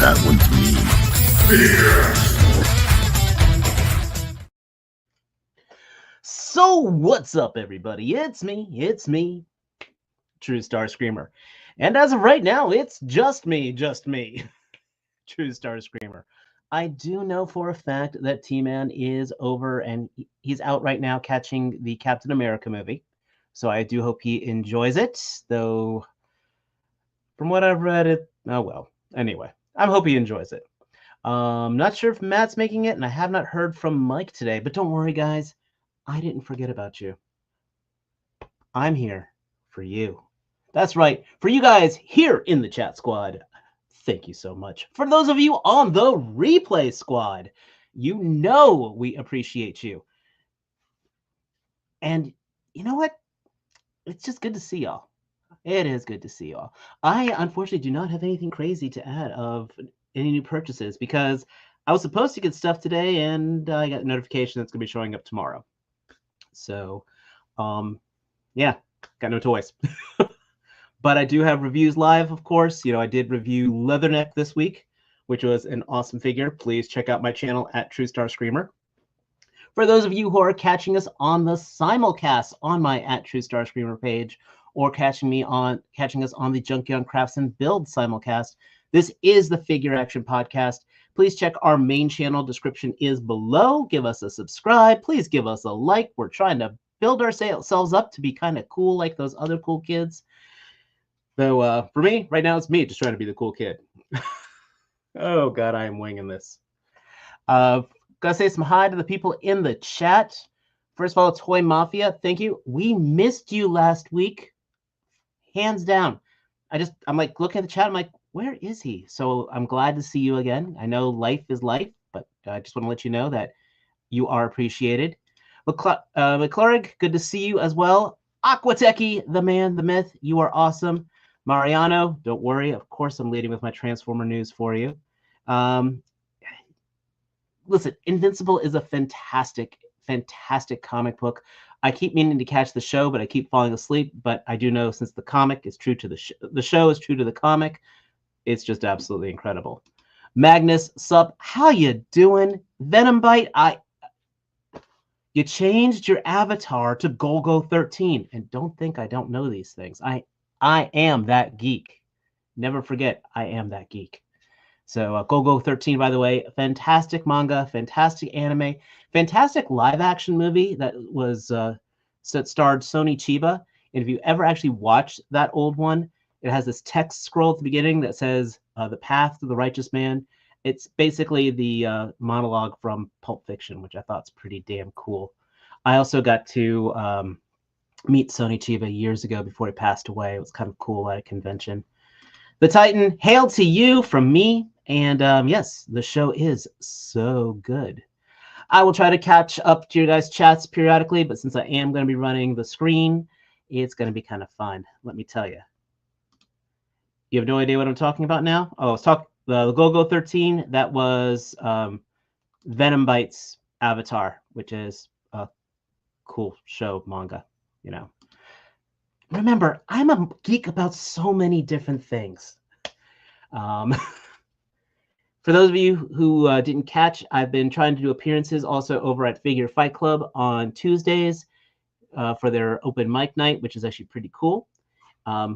that one's me. So what's up, everybody? It's me, True Star Screamer. And as of right now, it's just me, True Star Screamer. I do know for a fact that T-Man is over and he's out right now catching the Captain America movie. So I do hope he enjoys it, though from what I've read, oh well. Anyway, I hope he enjoys it. Not sure if Matt's making it, and I have not heard from Mike today, but don't worry, guys. I didn't forget about you. I'm here for you. That's right, for you guys here in the chat squad. Thank you so much. For those of you on the replay squad, you know we appreciate you. And you know what? It's just good to see y'all. It is good to see y'all. I unfortunately do not have anything crazy to add of any new purchases because I was supposed to get stuff today and I got a notification that's going to be showing up tomorrow. So, yeah, got no toys. But I do have reviews live, of course. You know, I did review Leatherneck this week, which was an awesome figure. Please check out my channel at True Star Screamer. For those of you who are catching us on the simulcast on my at True Star Screamer page, or catching us on the Junkyard Crafts and Build simulcast, this is the Figure Action Podcast. Please check our main channel. Description is below. Give us a subscribe. Please give us a like. We're trying to build ourselves up to be kind of cool like those other cool kids. So for me, right now, it's me just trying to be the cool kid. Oh, God, I am winging this. Gotta say some hi to the people in the chat. First of all, Toy Mafia, thank you. We missed you last week. Hands down. I'm like looking at the chat. I'm like, where is he? So I'm glad to see you again. I know life is life, but I just want to let you know that you are appreciated. McClurg, good to see you as well. Aquateki, the man, the myth, you are awesome. Mariano, don't worry. Of course, I'm leading with my Transformer news for you. Listen, Invincible is a fantastic comic book. I keep meaning to catch the show, but I keep falling asleep. But I do know since the comic is true to the show is true to the comic, it's just absolutely incredible. Magnus, sup? How you doing? Venom Bite, you changed your avatar to Golgo 13, and don't think I don't know these things. I am that geek. Never forget, I am that geek. So Golgo 13, by the way, fantastic manga, fantastic anime, fantastic live-action movie that was starred Sony Chiba. And if you ever actually watched that old one, it has this text scroll at the beginning that says "The Path to the Righteous Man." It's basically the monologue from Pulp Fiction, which I thought is pretty damn cool. I also got to meet Sony Chiba years ago before he passed away. It was kind of cool at a convention. The Titan, hail to you from me. And yes, the show is so good. I will try to catch up to your guys' chats periodically, but since I am going to be running the screen, it's going to be kind of fun. Let me tell you. You have no idea what I'm talking about now? Oh, I was talking the Golgo 13. That was Venom Bite's Avatar, which is a cool show manga. You know. Remember, I'm a geek about so many different things. For those of you who didn't catch, I've been trying to do appearances also over at Figure Fight Club on Tuesdays for their open mic night, which is actually pretty cool. I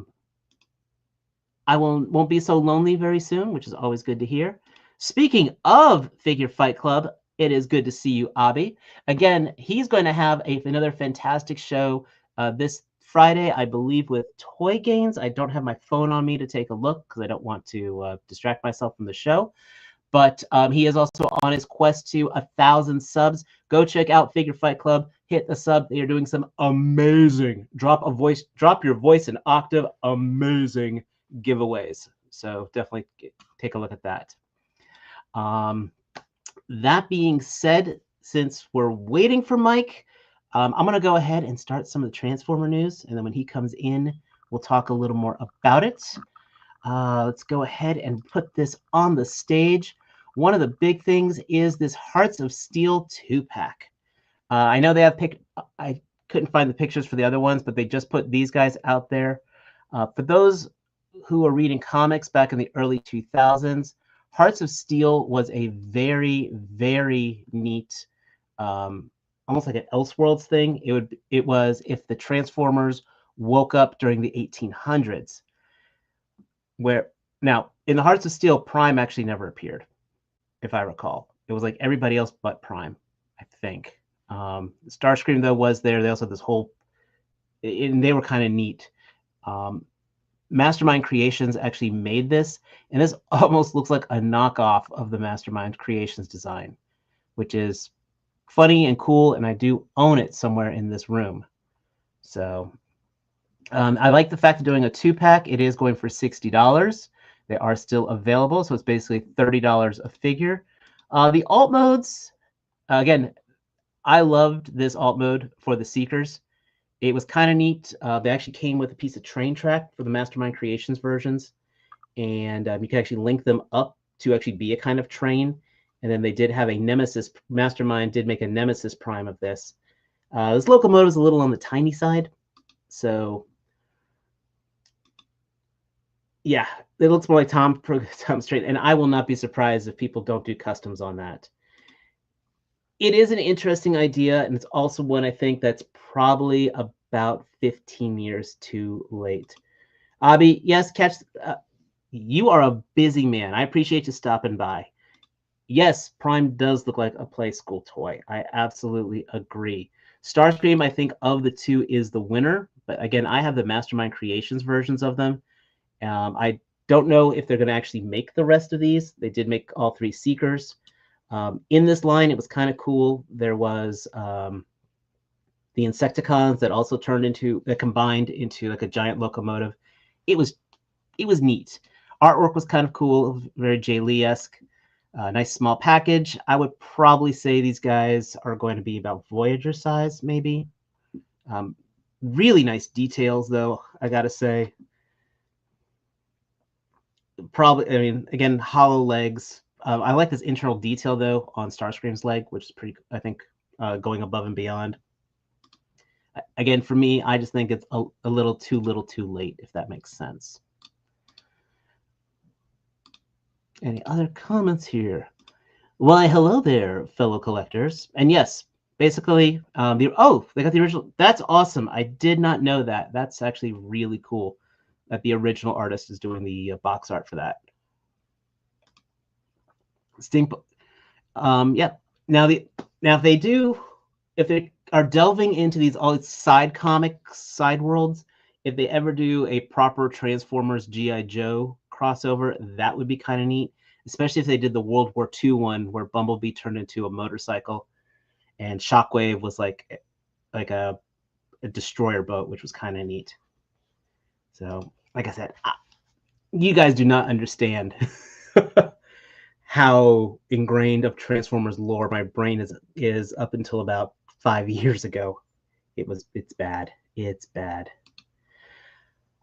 won't be so lonely very soon, which is always good to hear. Speaking of Figure Fight Club, it is good to see you, Abby. Again, he's going to have another fantastic show this Friday, I believe, with Toy Gains. I don't have my phone on me to take a look because I don't want to distract myself from the show. But he is also on his quest to 1,000 subs. Go check out Figure Fight Club. Hit the sub. They are doing some amazing drop your voice an octave, amazing giveaways. So definitely take a look at that. That being said, since we're waiting for Mike, I'm going to go ahead and start some of the Transformer news. And then when he comes in, we'll talk a little more about it. Let's go ahead and put this on the stage. One of the big things is this Hearts of Steel 2-pack. I know they have I couldn't find the pictures for the other ones, but they just put these guys out there. For those who are reading comics back in the early 2000s, Hearts of Steel was a very, very neat, almost like an Elseworlds thing. It was if the Transformers woke up during the 1800s, where now in the Hearts of Steel, Prime actually never appeared, if I recall. It was like everybody else but Prime, I think. Starscream though was there. They also had this whole, and they were kind of neat. Mastermind Creations actually made this, and this almost looks like a knockoff of the Mastermind Creations design, which is funny and cool, and I do own it somewhere in this room. So I like the fact of doing a 2-pack. It is going for $60. They are still available, so it's basically $30 a figure. The alt modes, again, I loved this alt mode for the Seekers. It was kind of neat. They actually came with a piece of train track for the Mastermind Creations versions, and you can actually link them up to actually be a kind of train. And then they did have a Nemesis. Mastermind did make a Nemesis Prime of this. This locomotive is a little on the tiny side, so yeah, it looks more like Tom's train, and I will not be surprised if people don't do customs on that. It is an interesting idea, and it's also one I think that's probably about 15 years too late. Abby, yes, you are a busy man. I appreciate you stopping by. Yes, Prime does look like a play school toy. I absolutely agree. Starscream, I think, of the two is the winner. But again, I have the Mastermind Creations versions of them. I don't know if they're going to actually make the rest of these. They did make all 3 Seekers. In this line, it was kind of cool. There was the Insecticons that also combined into like a giant locomotive. It was neat. Artwork was kind of cool, very Jay Lee-esque. Nice small package. I would probably say these guys are going to be about Voyager size, maybe. Really nice details, though, I gotta say. Probably, I mean, again, hollow legs. I like this internal detail, though, on Starscream's leg, which is pretty, I think, going above and beyond. Again, for me, I just think it's a little too late, if that makes sense. Any other comments here? Why, hello there, fellow collectors. And yes, basically, they got the original. That's awesome. I did not know that. That's actually really cool that the original artist is doing the box art for that. Steampunk. Yeah. Now if they are delving into these all side comics, side worlds, if they ever do a proper Transformers G.I. Joe crossover, that would be kind of neat. Especially if they did the World War II one where Bumblebee turned into a motorcycle and Shockwave was like a destroyer boat, which was kind of neat. So, like I said, you guys do not understand how ingrained of Transformers lore my brain is up until about 5 years ago. It's bad. It's bad.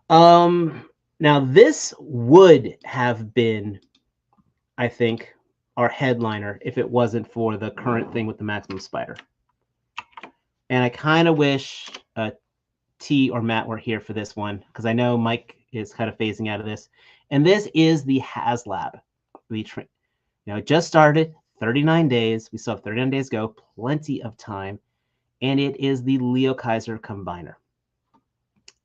Now this would have been, I think, our headliner if it wasn't for the current thing with the Maximum Spider. And I kind of wish T or Matt were here for this one, because I know Mike is kind of phasing out of this. And this is the HasLab. It just started, 39 days. We still have 39 days to go, plenty of time. And it is the Leo Kaiser Combiner.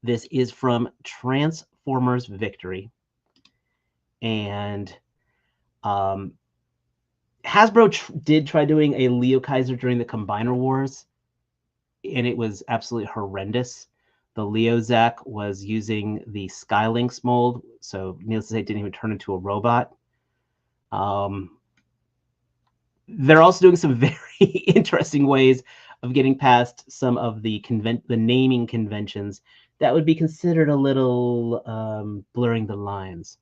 This is from Transformers Victory. And Hasbro did try doing a Leo Kaiser during the Combiner Wars, and it was absolutely horrendous. The Leozak was using the Skylynx mold, so needless to say, it didn't even turn into a robot. They're also doing some very interesting ways of getting past some of the naming conventions that would be considered a little blurring the lines.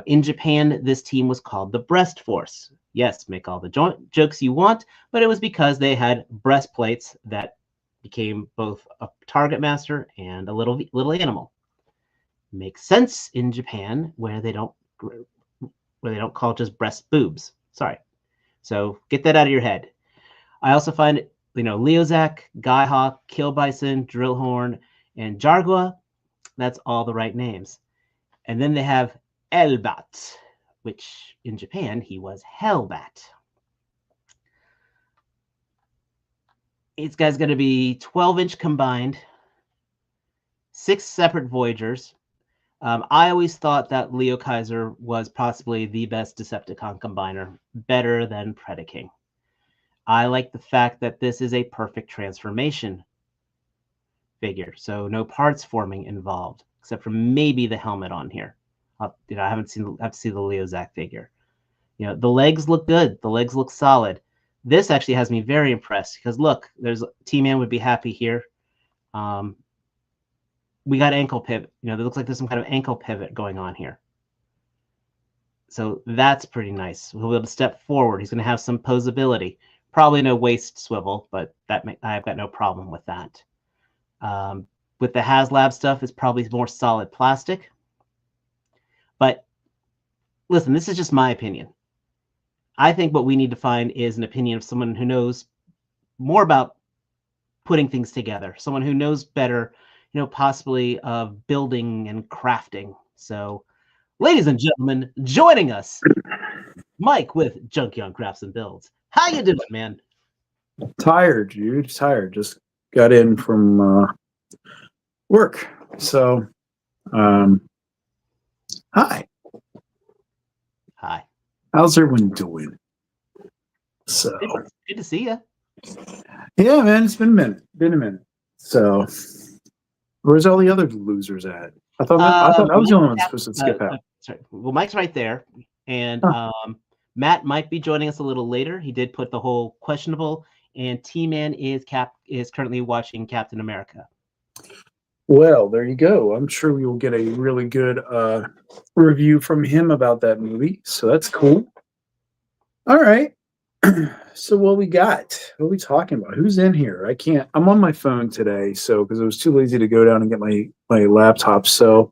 In Japan, this team was called the Breast Force. Yes, make all the jokes you want, but it was because they had breastplates that became both a target master and a little animal. Makes sense in Japan, where they don't call it just breast boobs. Sorry. So get that out of your head. I also find Leozak, Skyhawk, Kill Bison, Drillhorn, and Jargua. That's all the right names. And then they have Elbat, which in Japan he was Hellbat. This guy's going to be 12-inch combined, 6 separate Voyagers. I always thought that Leo Kaiser was possibly the best Decepticon combiner, better than Predaking. I like the fact that this is a perfect transformation figure, so no parts forming involved, except for maybe the helmet on here. I have to see the Leo Zach figure. The legs look good. The legs look solid. This actually has me very impressed because look, there's T-Man would be happy here. We got ankle pivot. There looks like there's some kind of ankle pivot going on here. So that's pretty nice. We'll be able to step forward. He's going to have some posability. Probably no waist swivel, but I've got no problem with that. With the HasLab stuff, it's probably more solid plastic. But listen, this is just my opinion. I think what we need to find is an opinion of someone who knows more about putting things together, someone who knows better, possibly of building and crafting. So, ladies and gentlemen, joining us, Mike with Junkyard Crafts and Builds. How you doing, man? Tired, dude. Tired. Just got in from work. So, hi. Hi. How's everyone doing? So good to see you. Yeah, man. It's been a minute. So, where's all the other losers at? I thought I was the only one supposed to skip out. Sorry. Well, Mike's right there, and Matt might be joining us a little later. He did put the whole questionable, and T-Man is currently watching Captain America. Well, there you go. I'm sure we will get a really good review from him about that movie. So that's cool. All right. So what we got? What are we talking about? Who's in here? I'm on my phone today, so because I was too lazy to go down and get my laptop. So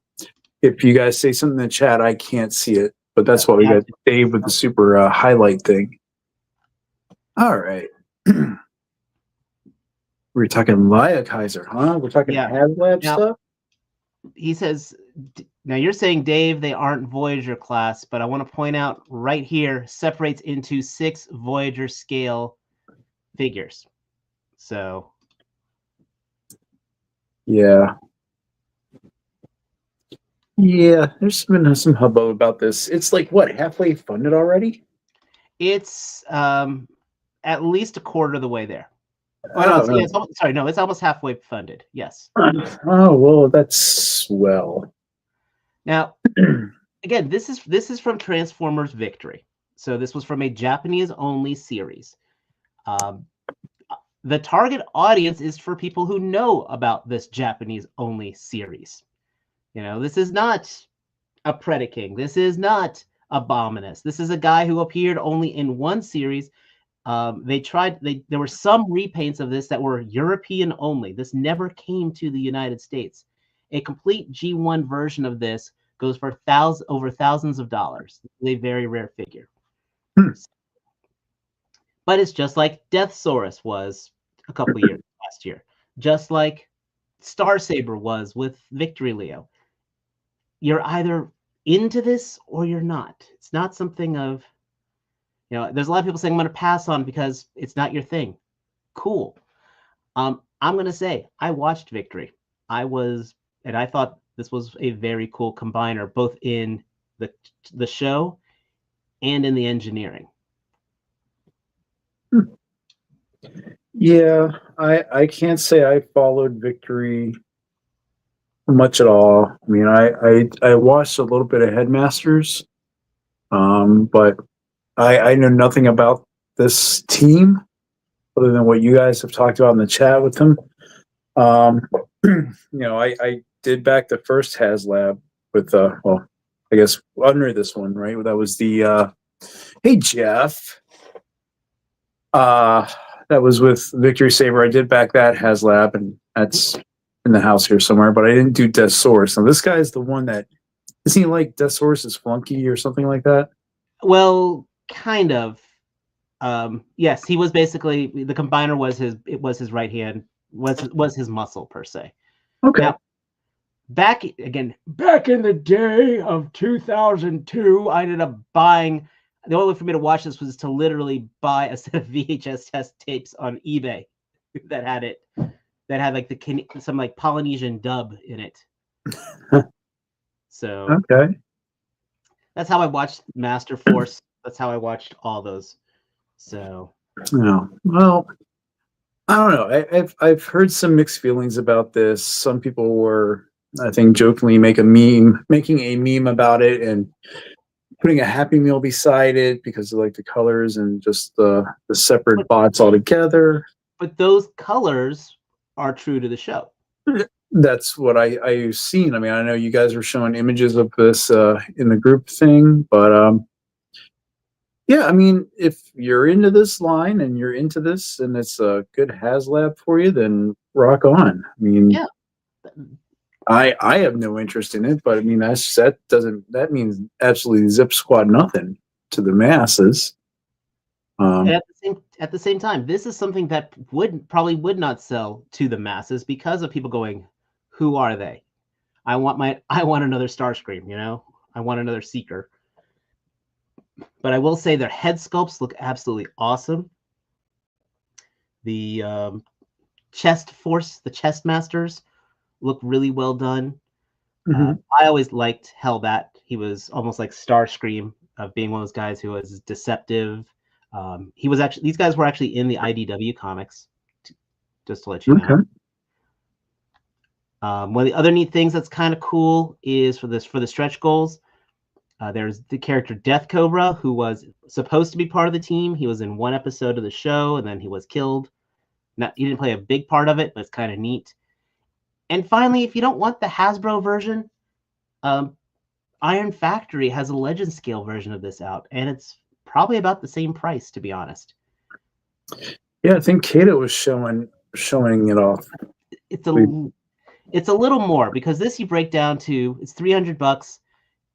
if you guys say something in the chat, I can't see it. But that's why we got Dave with the super highlight thing. All right. We're talking Leo Kaiser, huh? We're talking HasLab stuff? He says, now you're saying, Dave, they aren't Voyager class, but I want to point out right here, separates into 6 Voyager scale figures. So. Yeah. Yeah, there's been some hubbub about this. It's like, what, halfway funded already? It's at least a quarter of the way there. It's almost halfway funded. Yes. Oh, well, that's swell. Now, again, this is from Transformers Victory. So this was from a Japanese-only series. The target audience is for people who know about this Japanese-only series. This is not a Predaking. This is not Abominus. This is a guy who appeared only in one series. There were some repaints of this that were European only. This never came to the United States. A complete G1 version of this goes for over thousands of dollars. It's a very rare figure. But it's just like Deathsaurus was a couple of years last year. Just like Starsaber was with Victory Leo. You're either into this or you're not. It's not something of... there's a lot of people saying I'm going to pass on because it's not your thing. Cool. I'm going to say I watched Victory. I thought this was a very cool combiner, both in the show and in the engineering. Yeah, I can't say I followed Victory much at all. I mean, I watched a little bit of Headmasters, but I know nothing about this team other than what you guys have talked about in the chat with them. I did back the first HasLab with I guess under this one, right? That was the hey Jeff. That was with Victory Saber. I did back that HasLab, and that's in the house here somewhere, but I didn't do Deathsaurus. Now this guy is the one that isn't he like Deathsaurus' flunky or something like that? Well, kind of. Yes, he was basically the combiner was his right hand, was his muscle per se. Okay. Now, back in the day of 2002, I ended up buying. The only way for me to watch this was to literally buy a set of VHS test tapes on eBay that had it, that had like some like Polynesian dub in it. So Okay. that's how I watched Master Force. That's how I watched all those. So Yeah. Well, I don't know. I've heard some mixed feelings about this. Some people were, I think, jokingly making a meme about it and putting a Happy Meal beside it because of like the colors and just the separate bots altogether. but those colors are true to the show. That's what I've seen. I mean, I know you guys were showing images of this in the group thing, but yeah, I mean, if you're into this line and you're into this and it's a good HasLab for you, then rock on. I mean, Yeah. I have no interest in it, but I mean that means absolutely zip squat nothing to the masses. And at the same time, this is something that probably would not sell to the masses because of people going, "Who are they? I want another Starscream, you know? I want another Seeker." But I will say their head sculpts look absolutely awesome. The chest masters look really well done. I always liked Hellbat. He was almost like Starscream of being one of those guys who was deceptive. These guys were actually in the IDW comics, just to let you know. One of the other neat things that's kind of cool is for the stretch goals. There's the character Death Cobra, who was supposed to be part of the team. He was in one episode of the show, and then he was killed. He didn't play a big part of it, but it's kind of neat. And finally, if you don't want the Hasbro version, Iron Factory has a Legend Scale version of this out, and it's probably about the same price, to be honest. Yeah, I think Kato was showing it off. It's a little more because this you break down to it's $300.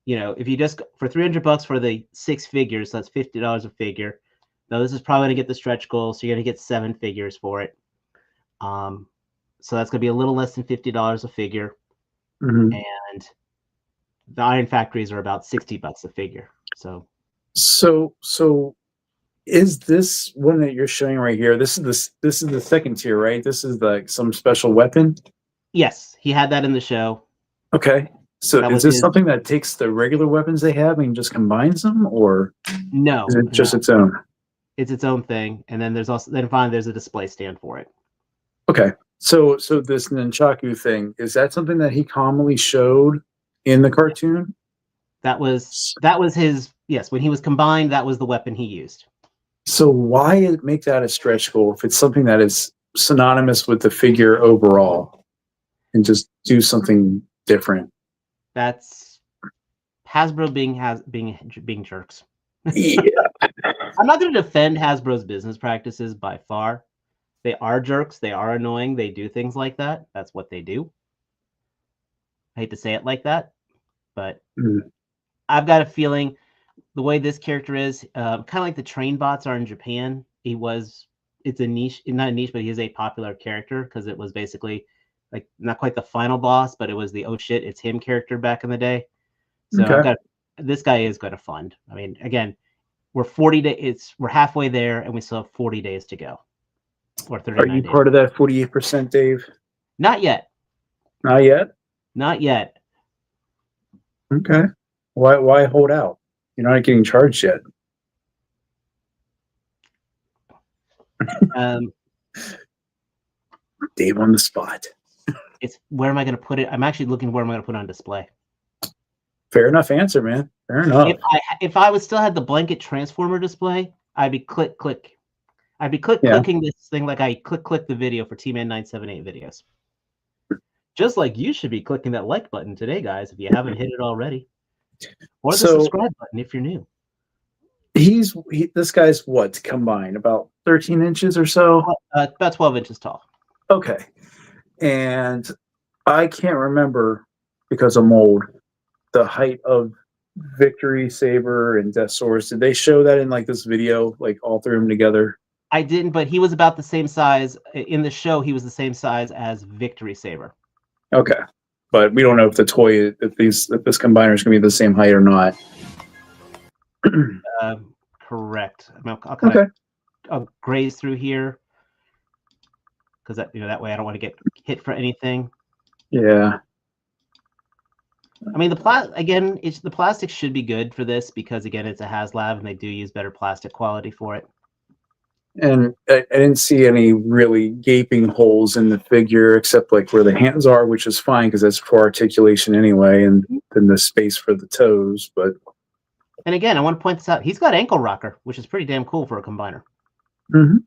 You know, if you just for $300 for the 6 figures, so that's $50 a figure. Now this is probably going to get the stretch goal, so you're going to get 7 figures for it. So that's going to be a little less than $50 a figure, and the Iron Factories are about $60 a figure. So is this one that you're showing right here? This is the second tier, right? This is like some special weapon. Yes, he had that in the show. Okay. So is this something that takes the regular weapons they have and just combines them, or no? Is it just its own? It's its own thing, and then there's a display stand for it. Okay, so this Nunchaku thing, is that something that he commonly showed in the cartoon? That was his, yes. When he was combined, that was the weapon he used. So why make that a stretch goal if it's something that is synonymous with the figure overall, and just do something different? That's Hasbro being jerks. Yeah. I'm not going to defend Hasbro's business practices by far. They are jerks. They are annoying. They do things like that. That's what they do. I hate to say it like that, but I've got a feeling the way this character is, kind of like the train bots are in Japan. It's a niche, not a niche, but he is a popular character because it was basically like not quite the final boss, but it was the oh shit, it's him character back in the day. So this guy is going to fund. I mean, again, we're halfway there, and we still have 40 days to go. Or 39 Are you days. part of that 48%, Dave? Not yet. Not yet? Not yet. Okay. Why hold out? You're not getting charged yet. Dave on the spot. It's where am I going to put it? I'm actually looking where I'm going to put it on display. Fair enough answer, man. Fair enough. If I still had the blanket transformer display, I'd be click. I'd be clicking this thing like I click the video for T-Man 978 videos. Just like you should be clicking that like button today, guys, if you haven't hit it already. Or the subscribe button if you're new. This guy's what combined? About 13 inches or so? About 12 inches tall. Okay. And I can't remember, because I'm old, the height of Victory Saber and Death Swords. Did they show that in like this video, like all three of them together? I didn't, but he was about the same size. In the show, he was the same size as Victory Saber. Okay. but we don't know if the toy, if this combiner is going to be the same height or not. Correct. I'll kind of Okay. I'll graze through here because that way I don't want to get hit for anything. Yeah. I mean, the plastic should be good for this because again, it's a HasLab and they do use better plastic quality for it. And I didn't see any really gaping holes in the figure except like where the hands are, which is fine because that's for articulation anyway, and then the space for the toes. But and again, I want to point this out. He's got ankle rocker, which is pretty damn cool for a combiner. mm-hmm.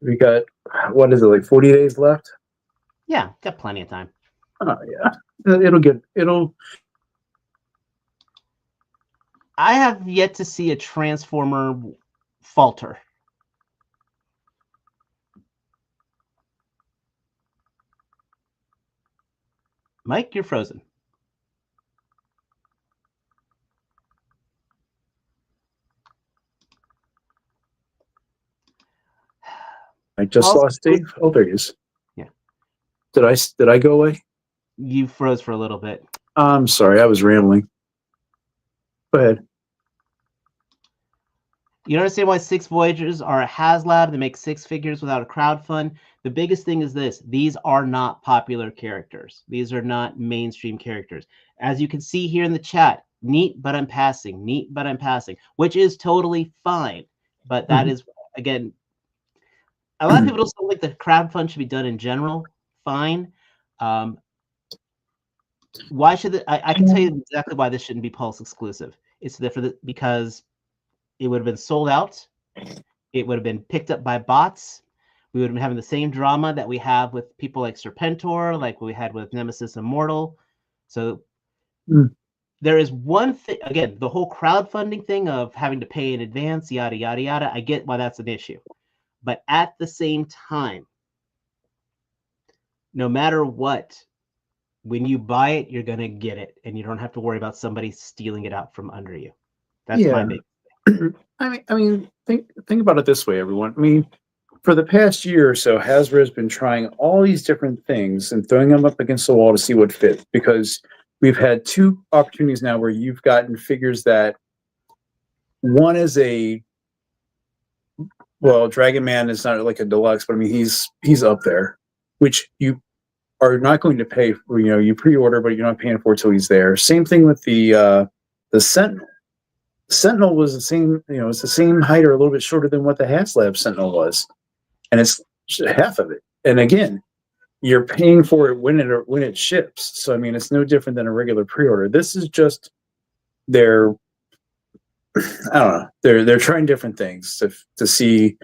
We got, what is it, like 40 days left? Yeah, got plenty of time. Oh yeah, it'll. I have yet to see a Transformer falter. Mike, you're frozen. I just lost Dave. Oh, there he is. Yeah. Did I go away? You froze for a little bit. I'm sorry, I was rambling. Go ahead. You understand why 6 Voyagers are a HasLab? They make 6 figures without a crowdfund. The biggest thing is this. These are not popular characters. These are not mainstream characters. As you can see here in the chat, neat, but I'm passing. Neat, but I'm passing. Which is totally fine. But that is, again, a lot of people don't feel like the crowdfund should be done in general. Fine. Why should I can tell you exactly why this shouldn't be Pulse exclusive. It's because it would have been sold out. It would have been picked up by bots. We would have been having the same drama that we have with people like Serpentor, like we had with Nemesis Immortal. So there is one thing, again, the whole crowdfunding thing of having to pay in advance, yada, yada, yada. I get why that's an issue. But at the same time, no matter what, when you buy it, you're going to get it. And you don't have to worry about somebody stealing it out from under you. That's my big. I mean, think about it this way, everyone. I mean, for the past year or so, Hasbro has been trying all these different things and throwing them up against the wall to see what fits. Because we've had 2 opportunities now where you've gotten figures that one is Dragon Man is not like a deluxe, but I mean he's up there, which you are not going to pay for. You pre-order, but you're not paying for it till he's there. Same thing with the Sentinel. Sentinel was the same, it's the same height or a little bit shorter than what the HasLab Sentinel was, and it's half of it. And again, you're paying for it when it ships. So I mean, it's no different than a regular pre-order. This is just I don't know. They're trying different things to see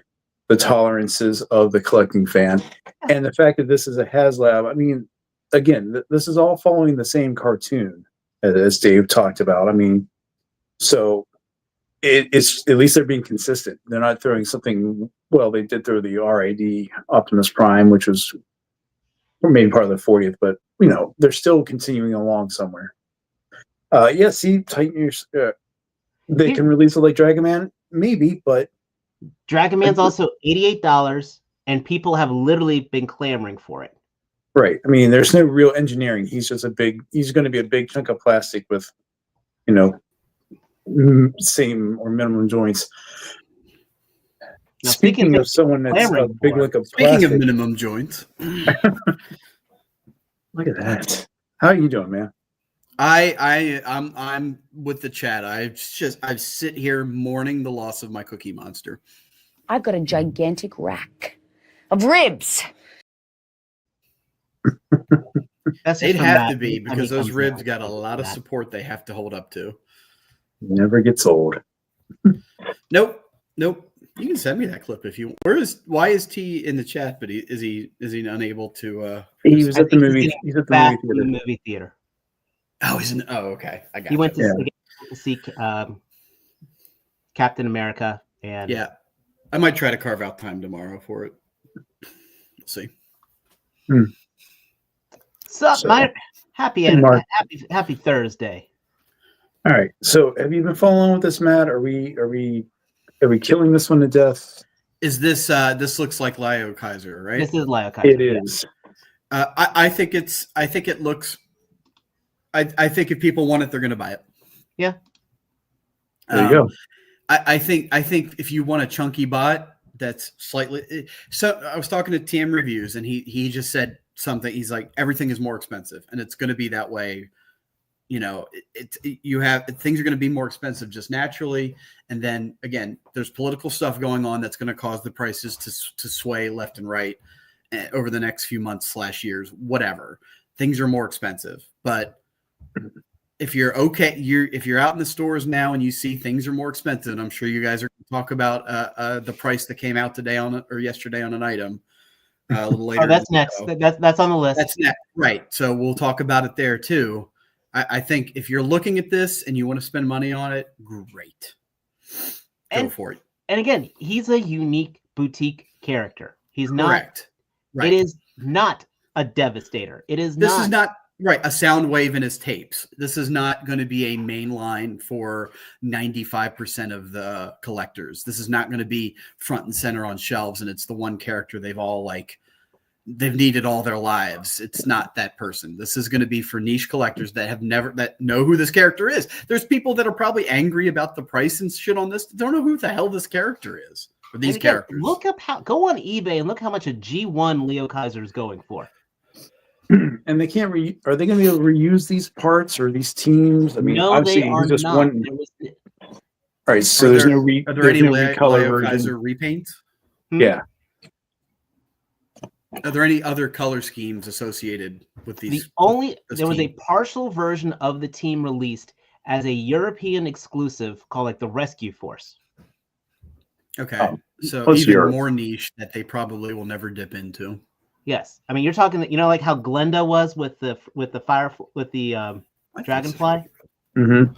the tolerances of the collecting fan, and the fact that this is a HasLab. I mean, again, this is all following the same cartoon as Dave talked about. I mean, so. It's at least they're being consistent. They're not throwing something. Well, they did throw the RAD Optimus Prime, which was maybe part of the 40th, but they're still continuing along somewhere. See, Titan, they can release it like Dragon Man, maybe, but Dragon Man's also $88, and people have literally been clamoring for it. Right. I mean, there's no real engineering. He's just he's going to be a big chunk of plastic with, same or minimum joints. Now, speaking of someone that's a big look of plastic. Speaking of minimum joints. Look at that. How are you doing, man? I'm with the chat. I sit here mourning the loss of my Cookie Monster. I've got a gigantic rack of ribs. They'd have to be because those ribs got a lot of support they have to hold up to. Never gets old. Nope. You can send me that clip if you want. Why is T in the chat? But is he unable to? He was at the movie. He's at the movie theater. Oh, okay. I got. He went to see Captain America, and yeah, I might try to carve out time tomorrow for it. We'll see. So Mike, happy Thursday. All right. So, have you been following with this, Matt? Are we killing this one to death? Is this this looks like Lio Kaiser, right? This is Lio Kaiser. It is. I think it looks. I think if people want it, they're going to buy it. Yeah. There you go. I think if you want a chunky bot that's slightly. So I was talking to TM Reviews, and he just said something. He's like, everything is more expensive, and it's going to be that way. You know, things are going to be more expensive just naturally, and then again, there's political stuff going on that's going to cause the prices to sway left and right over the next few months / years. Whatever, things are more expensive, but if you're okay, if you're out in the stores now and you see things are more expensive, and I'm sure you guys are going to talk about the price that came out today or yesterday on an item a little later. Oh, that's next. That's on the list. That's next, right? So we'll talk about it there too. I think if you're looking at this and you want to spend money on it, great, go for it. And again, he's a unique boutique character. He's not. Correct. Right. It is not a Devastator. This is not. Right, a sound wave in his tapes. This is not going to be a main line for 95% of the collectors. This is not going to be front and center on shelves, and it's the one character they've needed all their lives. It's not that person. This is going to be for niche collectors that know who this character is. There's people that are probably angry about the price and shit on this that don't know who the hell this character is, or these characters. Go on eBay and look how much a G1 Leo Kaiser is going for. And they can't are they going to be able to reuse these parts or these teams? I mean, no, obviously they are just not. one. All right, so there's no are there any recolor Leo version. Kaiser repaints? Yeah. Are there any other color schemes associated with these? There was a partial version of the team released as a European exclusive called like the Rescue Force. Okay, so even Europe. more niche that they probably will never dip into. Yes, I mean you're talking, like how Glenda was with the Dragonfly. Mm-hmm.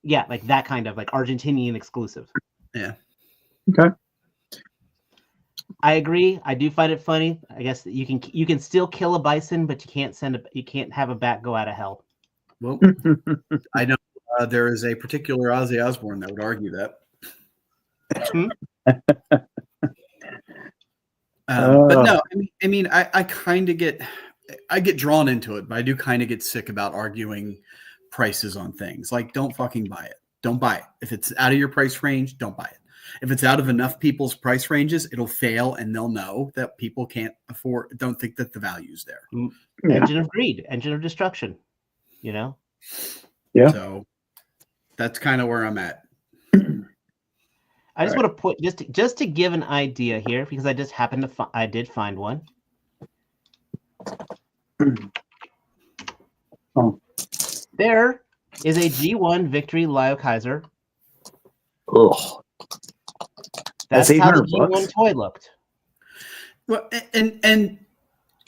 Yeah, like that kind of like Argentinian exclusive. Yeah. Okay. I agree. I do find it funny. I guess that you can still kill a bison, but you can't have a bat go out of hell. Well, I know there is a particular Ozzy Osbourne that would argue that. But no, I mean, I kind of get drawn into it, but I do kind of get sick about arguing prices on things. Like, don't fucking buy it. Don't buy it. If it's out of your price range, don't buy it. If it's out of enough people's price ranges, it'll fail, and they'll know that people don't think that the value's there. Yeah. Engine of greed, engine of destruction. Yeah. So that's kind of where I'm at. I just want to put just to give an idea here, because I just happened to I did find one. Oh. There is a G1 Victory Leo Kaiser. Ugh. That's how the G1 $800. toy looked. Well, and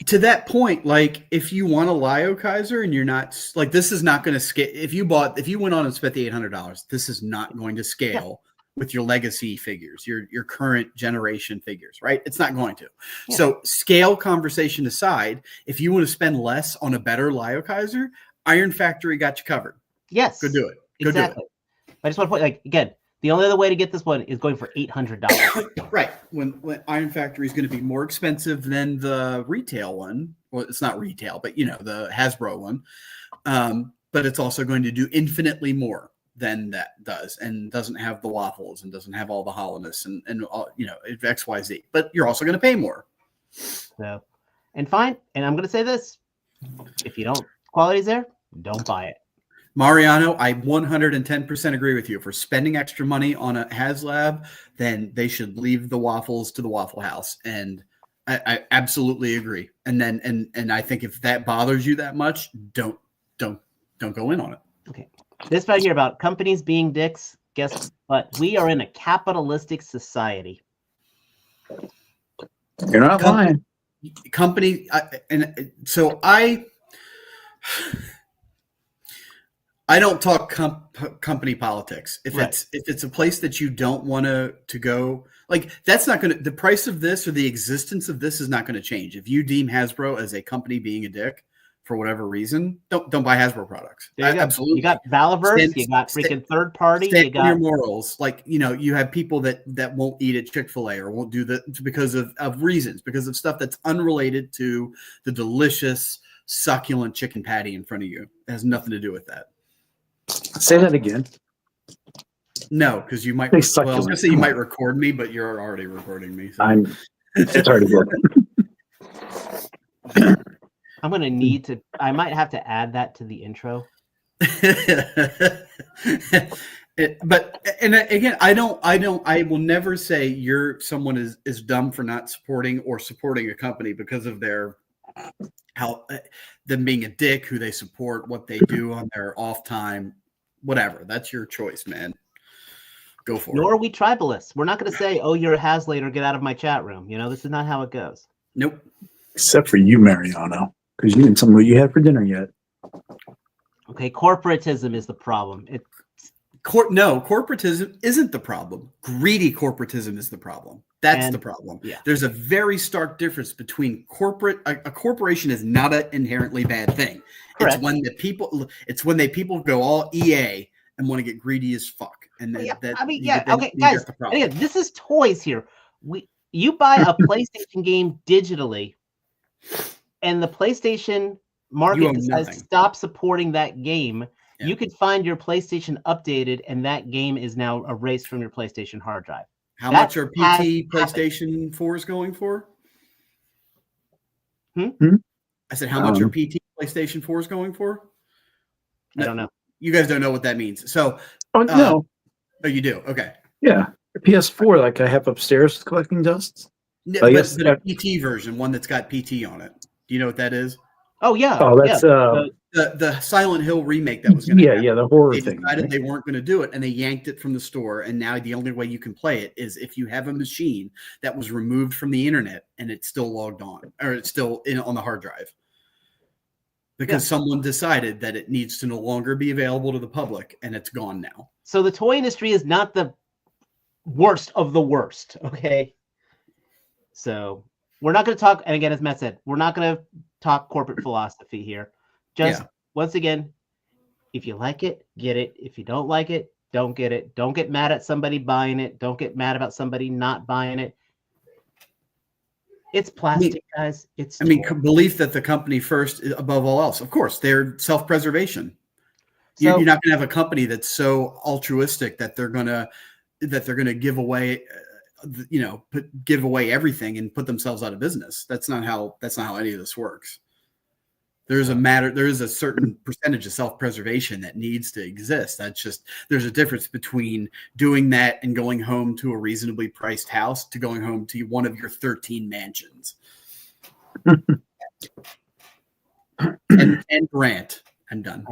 to that point, like if you want a Leo Kaiser and you're not like, this is not going to scale. If you went on and spent the $800, this is not going to scale with your legacy figures, your current generation figures, right? It's not going to. Yeah. So scale conversation aside, if you want to spend less on a better Leo Kaiser, Iron Factory got you covered. Yes. Go do it. Exactly. I just want to point, like, again, the only other way to get this one is going for $800. Right. When Iron Factory is going to be more expensive than the retail one. Well, it's not retail, but the Hasbro one. But it's also going to do infinitely more than that does, and doesn't have the waffles and doesn't have all the hollowness and all, XYZ. But you're also going to pay more. So, and fine. And I'm going to say this: if you don't, quality's there, don't buy it. Mariano, I 110% agree with you. If we're spending extra money on a HasLab, then they should leave the waffles to the Waffle House. And I absolutely agree. And then and I think if that bothers you that much, don't go in on it. Okay. This right here about companies being dicks. Guess what? We are in a capitalistic society. You're not lying. Company, I don't talk company politics. If it's a place that you don't want to go, like that's not going to, the price of this or the existence of this is not going to change. If you deem Hasbro as a company being a dick, for whatever reason, don't buy Hasbro products. There you go. Absolutely. You got Valaverse, Stand- you got stand- freaking third party, Stand you on your got morals. Like, you have people that won't eat at Chick-fil-A or won't do that because of reasons, because of stuff that's unrelated to the delicious, succulent chicken patty in front of you. It has nothing to do with that. Say that again. No, because you might. Say Well, I was succulent. going to say you might record me, but you're already recording me. So. It's already working. I'm gonna need to I might have to add that to the intro. Again, I will never say someone is dumb for not supporting a company because of them being a dick, who they support, what they do on their off time, whatever. That's your choice, man. Go for Nor it. are we tribalists. We're not gonna say, oh, you're a Haslater, get out of my chat room. This is not how it goes. Nope. Except for you, Mariano, because you didn't tell me what you had for dinner yet. Okay, corporatism is the problem. No, corporatism isn't the problem. Greedy corporatism is the problem. That's the problem. Yeah. There's a very stark difference between corporate. A corporation is not an inherently bad thing. Correct. It's when people go all EA and want to get greedy as fuck. And then, Okay, guys. Again, this is toys here. You buy a PlayStation game digitally, and the PlayStation market decides to stop supporting that game. Yeah. You could find your PlayStation updated, and that game is now erased from your PlayStation hard drive. How much are PT PlayStation 4s going for? I said, how much are PT PlayStation 4s going for? I don't know. You guys don't know what that means. So, no. Oh, you do? Okay. Yeah. PS4, like I have upstairs collecting dust. But a PT version, one that's got PT on it. Do you know what that is? Oh, yeah. Oh, that's the Silent Hill remake that was going to happen. Yeah, the horror they thing. Decided right? They weren't going to do it, and they yanked it from the store. And now the only way you can play it is if you have a machine that was removed from the internet and it's still logged on, or it's still on the hard drive. Because someone decided that it needs to no longer be available to the public, and it's gone now. So the toy industry is not the worst of the worst, okay? So we're not going to talk, and again, as Matt said, we're not going to talk corporate philosophy here. Just, once again, if you like it, get it. If you don't like it, don't get it. Don't get mad at somebody buying it. Don't get mad about somebody not buying it. It's plastic, guys. It's belief that the company first above all else. Of course, they're self-preservation. You're not going to have a company that's so altruistic that they're going to give away, give away everything and put themselves out of business. That's not how any of this works. There is a certain percentage of self-preservation that needs to exist. There's a difference between doing that and going home to a reasonably priced house to going home to one of your 13 mansions. and Grant, I'm done.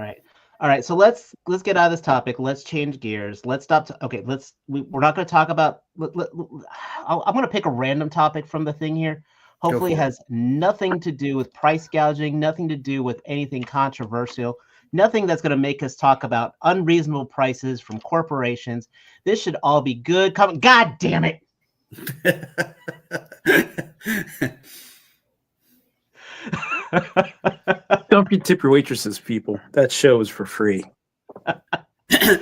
All right. So let's get out of this topic. Let's change gears. Let's stop. We're not going to talk about. I'm going to pick a random topic from the thing here. Hopefully it has nothing to do with price gouging, nothing to do with anything controversial, nothing that's going to make us talk about unreasonable prices from corporations. This should all be good. God damn it. Don't tip your waitresses, people. That show is for free.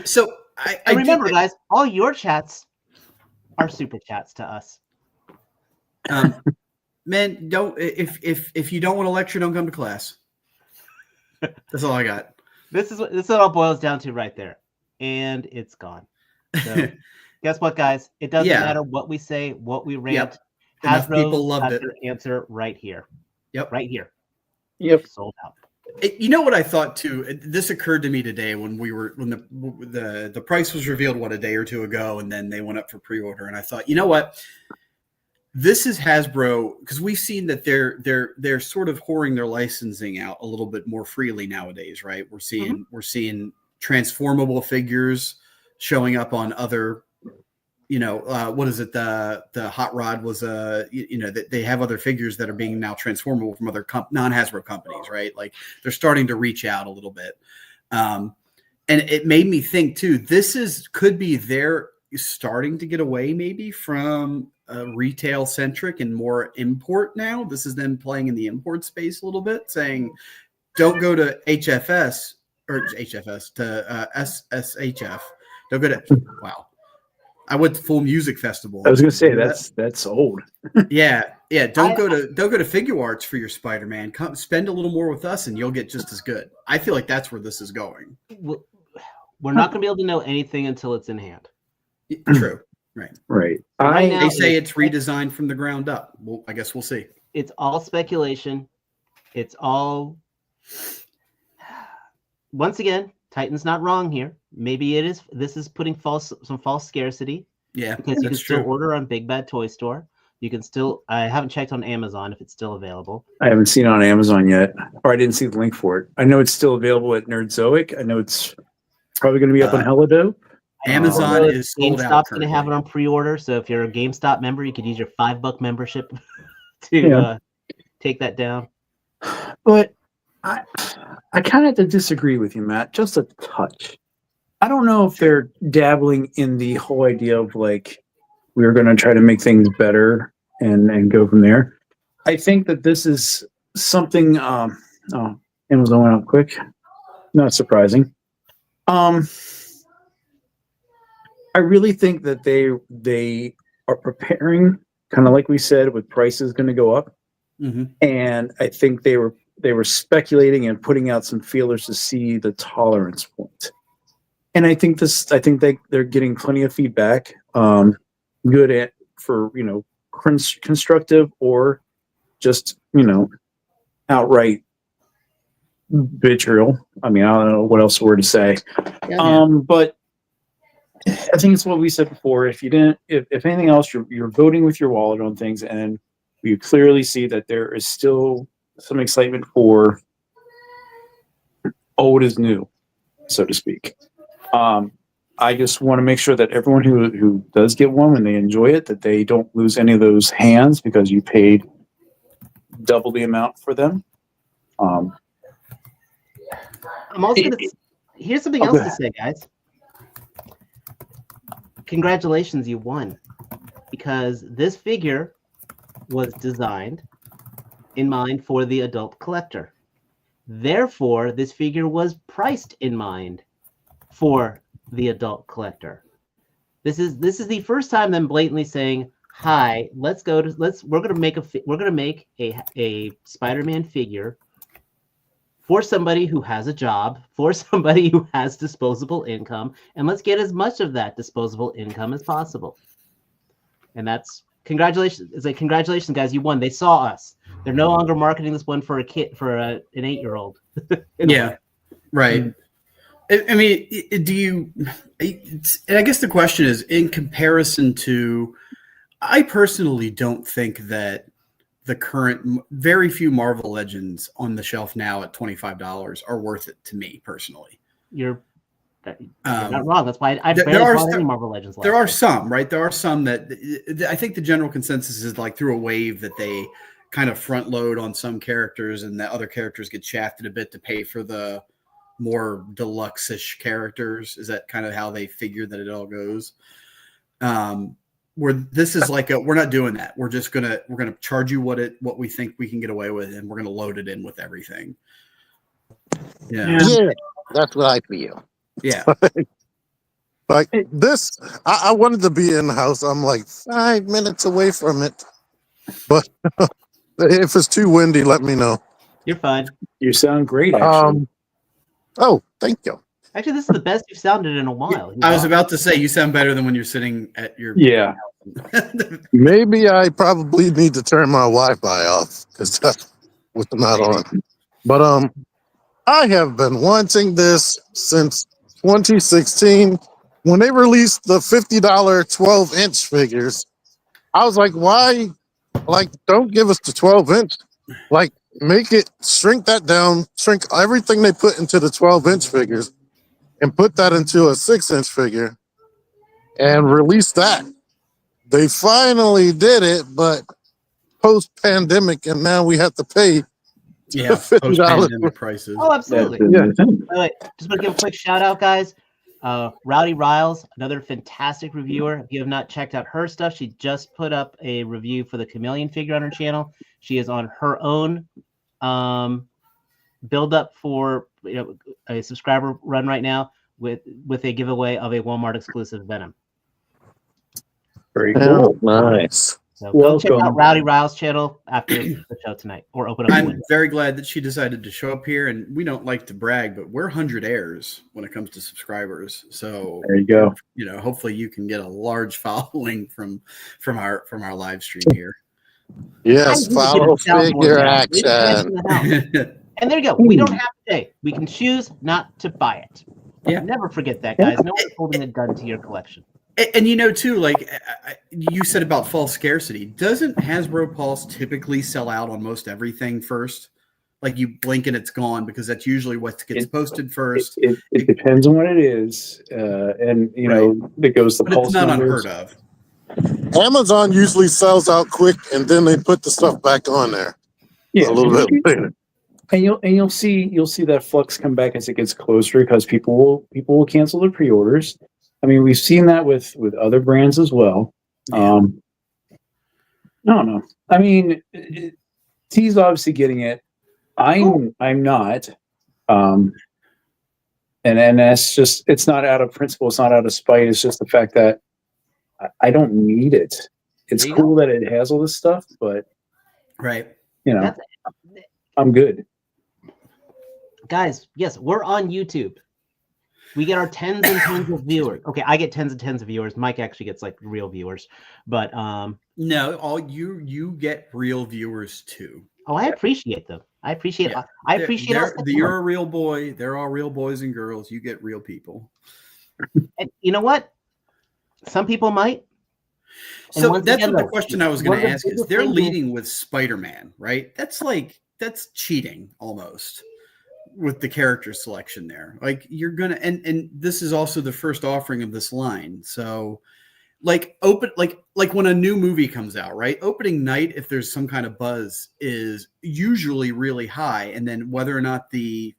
So I remember, guys, all your chats are super chats to us. Man, don't if you don't want to lecture, don't come to class. That's all I got. This is what it all boils down to right there, and it's gone. So, guess what, guys? It doesn't matter what we say, what we rant. Enough people loved it. Answer right here. Yep, right here. Yep, sold out. You know what I thought too? This occurred to me today when the price was revealed a day or two ago, and then they went up for pre-order, and I thought, you know what? This is Hasbro, because we've seen that they're sort of whoring their licensing out a little bit more freely nowadays, right? We're seeing transformable figures showing up on other, what is it? The Hot Rod was they have other figures that are being now transformable from other non-Hasbro companies, right? Like they're starting to reach out a little bit, and it made me think too. Could be they're starting to get away maybe from retail centric and more import now. This is them playing in the import space a little bit, saying, don't go to HFS or HFS to SSHF. Don't go to wow. I went to Full Music Festival. I was gonna say Remember that? that's old. Yeah. Don't go to Figure Arts for your Spider-Man. Come spend a little more with us, and you'll get just as good. I feel like that's where this is going. We're not going to be able to know anything until it's in hand. True. Right. Right. Right now, They say it's redesigned from the ground up. Well, I guess we'll see. It's all speculation. It's all. Once again, Titan's not wrong here. Maybe it is. This is putting some false scarcity. Yeah, Because you can that's still true. order on Big Bad Toy Store. You can still. I haven't checked on Amazon if it's still available. I haven't seen it on Amazon yet, or I didn't see the link for it. I know it's still available at Nerdzoic. I know it's probably going to be up on Hellodo. Amazon is sold out. GameStop's going to have it on pre-order. So if you're a GameStop member, you could use your $5 membership to Yeah. take that down. But I kind of have to disagree with you, Matt, just a touch. I don't know if they're dabbling in the whole idea of like we're going to try to make things better and go from there. I think that this is something. Amazon went out quick. Not surprising. I really think that they are preparing, kind of like we said, with prices going to go up. Mm-hmm. And I think they were speculating and putting out some feelers to see the tolerance point. And I think they're getting plenty of feedback, good at for constructive or just outright vitriol. I mean, I don't know what else word to say. But I think it's what we said before. If anything else, you're voting with your wallet on things, and we clearly see that there is still some excitement for old is new, so to speak. I just want to make sure that everyone who does get one, when they enjoy it, that they don't lose any of those hands because you paid double the amount for them. I'm also going to. Here's something else to say, guys. Congratulations, you won, because this figure was designed in mind for the adult collector. Therefore, this figure was priced in mind for the adult collector. This is the first time them blatantly saying, "Hi, we're gonna make a Spider-Man figure for somebody who has a job, for somebody who has disposable income, and let's get as much of that disposable income as possible." And that's congratulations. It's like, congratulations, guys, you won. They saw us. They're no longer marketing this one for a kid, for an 8-year-old. Yeah, right. I mean, I guess the question is, in comparison to, I personally don't think that the current very few Marvel Legends on the shelf now at $25 are worth it to me personally. You're not wrong. That's why I barely bought any Marvel Legends last There are year. some, right? There are some that I think the general consensus is like through a wave that they kind of front load on some characters and the other characters get shafted a bit to pay for the more deluxe-ish characters. Is that kind of how they figure that it all goes? Where this is like we're not doing that. We're gonna charge you what we think we can get away with, and we're gonna load it in with everything. Yeah. That's what I feel. Yeah. Like this, I wanted to be in the house. I'm like 5 minutes away from it, but if it's too windy, let me know. You're fine. You sound great, actually. Oh, thank you. Actually, this is the best you've sounded in a while. I was about to say, you sound better than when you're sitting at your. Yeah. Maybe I probably need to turn my Wi-Fi off because that's what's not on. But I have been wanting this since 2016 when they released the $50 12-inch figures. I was like, why? Like, don't give us the 12-inch. Like, make it, shrink that down, shrink everything they put into the 12-inch figures and put that into a 6-inch figure and release that. They finally did it, but post-pandemic, and now we have to pay $50 post-pandemic prices. Oh, absolutely. Yeah. By the way, just want to give a quick shout out, guys. Rowdy Riles, another fantastic reviewer. If you have not checked out her stuff, she just put up a review for the Chameleon figure on her channel. She is on her own build up for a subscriber run right now with a giveaway of a Walmart exclusive Venom. Very Oh, cool. nice. So go check out Welcome. Rowdy Riles' channel after the show tonight, or open up. a I'm window. very glad that she decided to show up here, and we don't like to brag, but we're 100 heirs when it comes to subscribers. So There you go. hopefully you can get a large following from our live stream here. Yes, I follow need to get a soundboard figure now. It's nice action. in the house. And there you go. We don't have to pay. We can choose not to buy it. Yeah. Never forget that, guys. No one's holding a gun to your collection. And too, like you said about false scarcity, doesn't Hasbro Pulse typically sell out on most everything first? Like you blink and it's gone, because that's usually what gets posted first. It depends on what it is, and it goes the But pulse it's not numbers. unheard of. Amazon usually sells out quick, and then they put the stuff back on there Yeah, a little bit later. and you'll see that flux come back as it gets closer, because people will cancel their pre-orders. I mean, we've seen that with other brands as well. Yeah. I don't know. I mean, T's obviously getting it. I'm not. And that's just, it's not out of principle. It's not out of spite. It's just the fact that I don't need it. It's There you cool that it has all this stuff, but Right. That's I'm good. Guys, yes, we're on YouTube. We get our tens and tens of viewers. Okay, I get tens and tens of viewers. Mike actually gets like real viewers, but No, all you get real viewers too. I appreciate them. I appreciate. Yeah. I appreciate. us. You're a real boy. They're all real boys and girls. You get real people. And you know what? Some people might. And So once that's again, what the though, question I was one going of to the ask is: biggest they're things leading with Spider-Man, right? That's cheating almost with the character selection there. Like you're gonna, and this is also the first offering of this line. So, like when a new movie comes out, right? Opening night, if there's some kind of buzz, is usually really high, and then whether or not the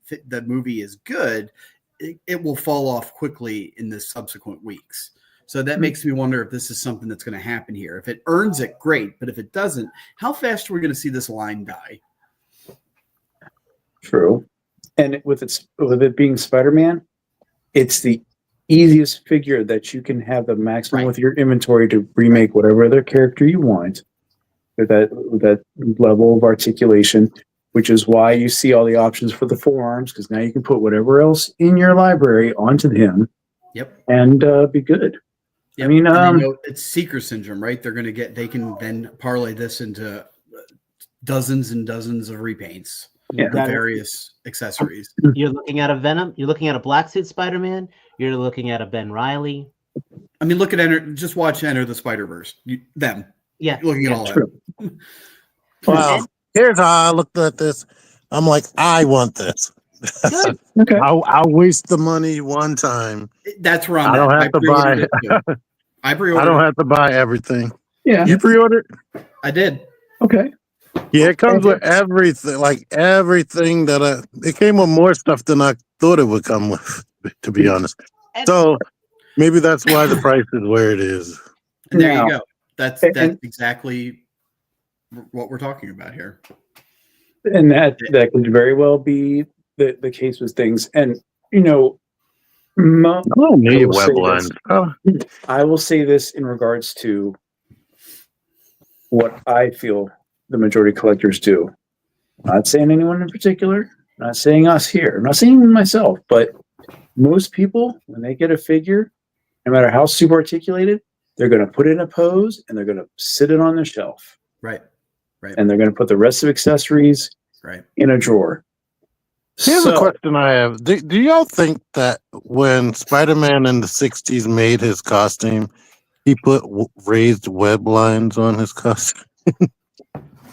movie is good, it will fall off quickly in the subsequent weeks. So that makes me wonder if this is something that's going to happen here. If it earns it, great. But if it doesn't, how fast are we going to see this line die? True. And with it being Spider-Man, it's the easiest figure that you can have the maximum Right. with your inventory to remake whatever other character you want with that level of articulation, which is why you see all the options for the forearms, because now you can put whatever else in your library onto him. Yep. And be good. Yep. I mean, And it's seeker syndrome, right? They can then parlay this into dozens and dozens of repaints Yeah. with various accessories. You're looking at a Venom. You're looking at a black suit Spider-Man. You're looking at a Ben Reilly. I mean, just watch Enter the Spider-Verse. Them. Yeah. You're looking at all True. that. Well, here's how I looked at this. I'm like, I want this. Good. Okay. I'll waste the money one time. That's where I'm I at. don't have to pre-ordered buy- it too. I pre-ordered I don't it. have to buy everything. Yeah. You pre-ordered? I did. Okay. Yeah, it comes with everything. Like everything it came with more stuff than I thought it would come with, to be honest. And- So maybe that's why the price is where it is. And there Now- you go. That's and- exactly what we're talking about here. And that could very well be the case with things. And I don't need I will say web lines. Oh, I will say this in regards to what I feel the majority of collectors do. Not saying anyone in particular, not saying us here, not saying myself, but most people, when they get a figure, no matter how super articulated, they're going to put it in a pose and they're going to sit it on the shelf. Right. And they're going to put the rest of accessories Right. in a drawer. here's a So- question I have. Do y'all think that when Spider-Man in the 60s made his costume, he put raised web lines on his costume?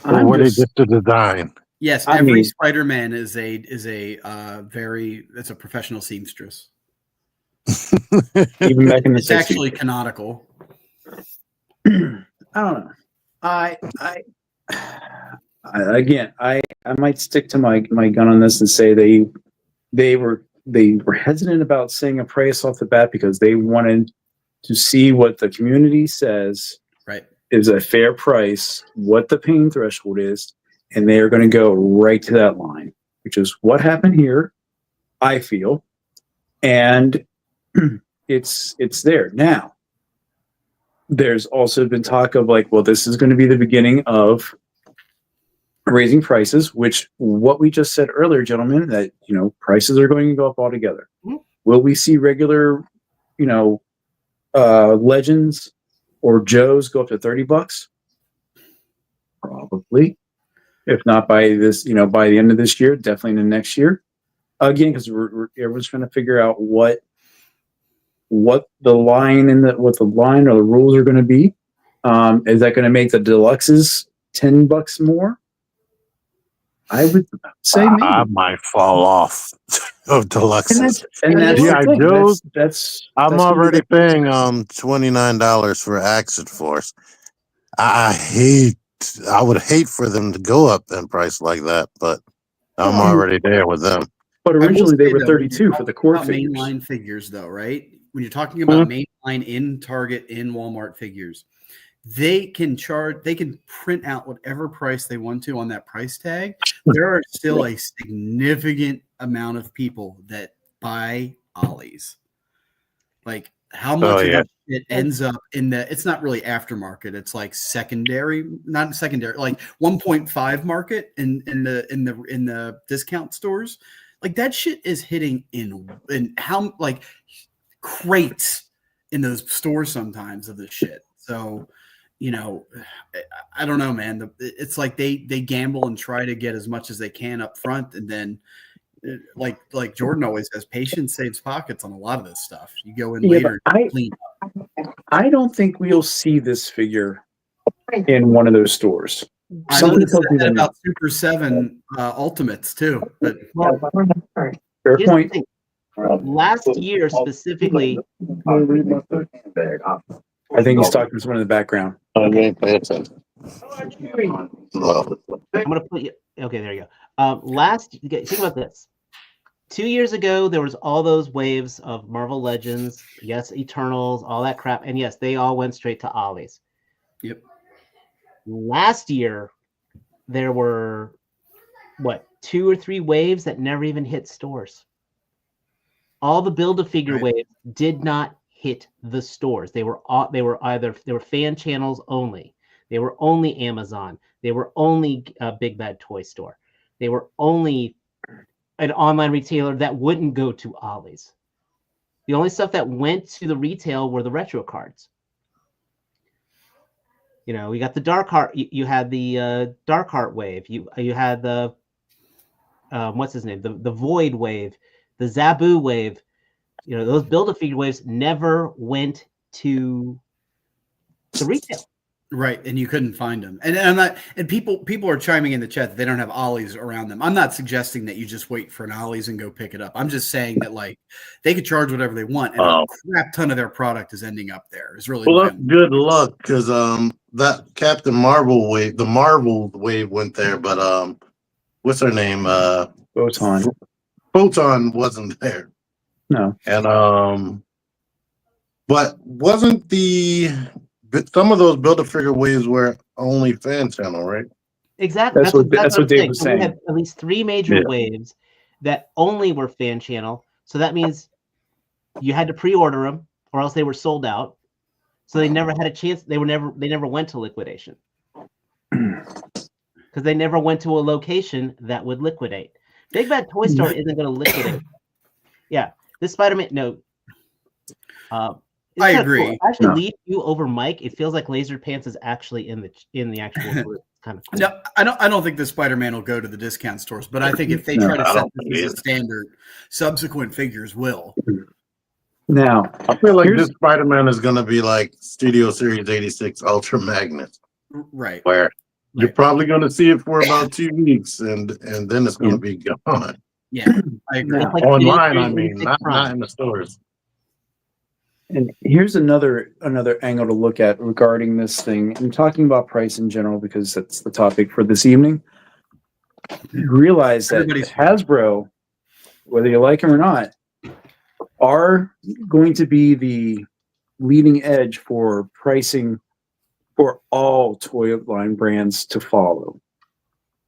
Or I'm were they just- just a design? Yes, I every mean- Spider-Man is a it's a professional seamstress. even back in the It's 60s. actually canonical. I don't know. I again, I might stick to my gun on this and say they were hesitant about saying a price off the bat because they wanted to see what the community says Right. is a fair price, what the pain threshold is, and they are going to go right to that line which is what happened here, I feel, and it's there now. There's also been talk of like, well, this is going to be the beginning of raising prices, which what we just said earlier, gentlemen, that prices are going to go up altogether. Mhm. Will we see regular, Legends or Joes go up to $30? Probably. If not by this, by the end of this year, definitely in the next year. Again, because everyone's trying to figure out what the line what the line or the rules are going to be. Is that going to make the deluxes $10 more? I would say maybe. I might fall off of deluxes. And that's G.I. the thing. Joes, That's I'm that's already paying $29 for Action Force. I would hate for them to go up in price like that, but I'm already there with them. But I will originally they say, were though, when you're 32 for the core talking about figures. mainline figures, though, right? When you're talking about mainline in Target, in Walmart figures, they can print out whatever price they want to on that price tag. There are still a significant amount of people that buy Ollies. Like how much of it ends up in it's not really aftermarket. It's like not secondary, like 1.5 market in the discount stores. Like that shit is hitting in how like crates in those stores sometimes of this shit. So, I don't know, man. It's like they gamble and try to get as much as they can up front, and then like Jordan always says, patience saves pockets on a lot of this stuff. You go in later, clean up. I don't think we'll see this figure in one of those stores. I noticed that about Super 7 Ultimates too. But fair Here's the point. thing. Last year specifically, I think he's talking to someone in the background. Okay, pay attention. Well, I'm gonna put you. Okay, there you go. Think about this. 2 years ago, there was all those waves of Marvel Legends, yes, Eternals, all that crap, and yes, they all went straight to Ollies. Yep. Last year, there were 2 or 3 waves that never even hit stores. All the Build-A-Figure waves did not hit the stores. They were fan channels only. They were only Amazon. They were only Big Bad Toy Store. They were only an online retailer that wouldn't go to Ollie's. The only stuff that went to the retail were the retro cards. We got the Dark Heart. You had the Dark Heart wave. You had the what's his name? The Void wave, the Zabu wave. Those Build-A-Figure waves never went to the retail. Right, and you couldn't find them, and I'm not. And people are chiming in the chat that they don't have Ollies around them. I'm not suggesting that you just wait for an Ollie's and go pick it up. I'm just saying that like they could charge whatever they want, and a crap ton of their product is ending up there. Is really good luck because that Captain Marvel wave, the Marvel wave went there, but what's her name? Photon wasn't there. No, and but wasn't some of those Build-A-Figure waves were only fan channel, right? Exactly. That's what Dave was saying. We had at least 3 major waves that only were fan channel. So that means you had to pre-order them, or else they were sold out. So they never had a chance. They never went to liquidation because they never went to a location that would liquidate. Big Bad Toy Store isn't going to liquidate. Yeah, this Spider-Man. No. I agree. Cool. Actually, leave you over Mike. It feels like Laser Pants is actually in the actual group. Kind of cool. No, I don't think the Spider-Man will go to the discount stores, but I think if they try to set this as a standard, subsequent figures will. Now, I feel like this Spider-Man is going to be like Studio Series 86 Ultra Magnus, right? Where you're probably going to see it for about 2 weeks, and then it's going to be gone. Yeah, I agree. Like Online, I mean, not in the stores. And here's another angle to look at regarding this thing. I'm talking about price in general because that's the topic for this evening. Realize that Hasbro, whether you like them or not, are going to be the leading edge for pricing for all toy line brands to follow.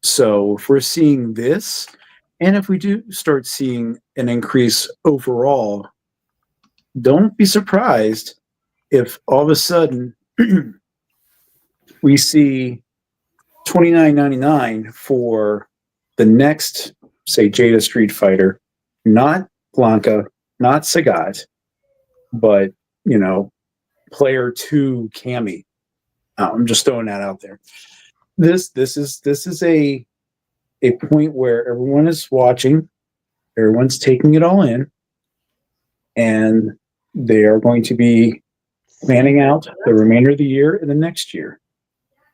So if we're seeing this And if we do start seeing an increase overall, don't be surprised if all of a sudden we see $29.99 for the next, say, Jada Street Fighter, not Blanca, not Sagat, but Player 2 Cammy. I'm just throwing that out there. This is a point where everyone is watching, everyone's taking it all in, and they are going to be planning out the remainder of the year and the next year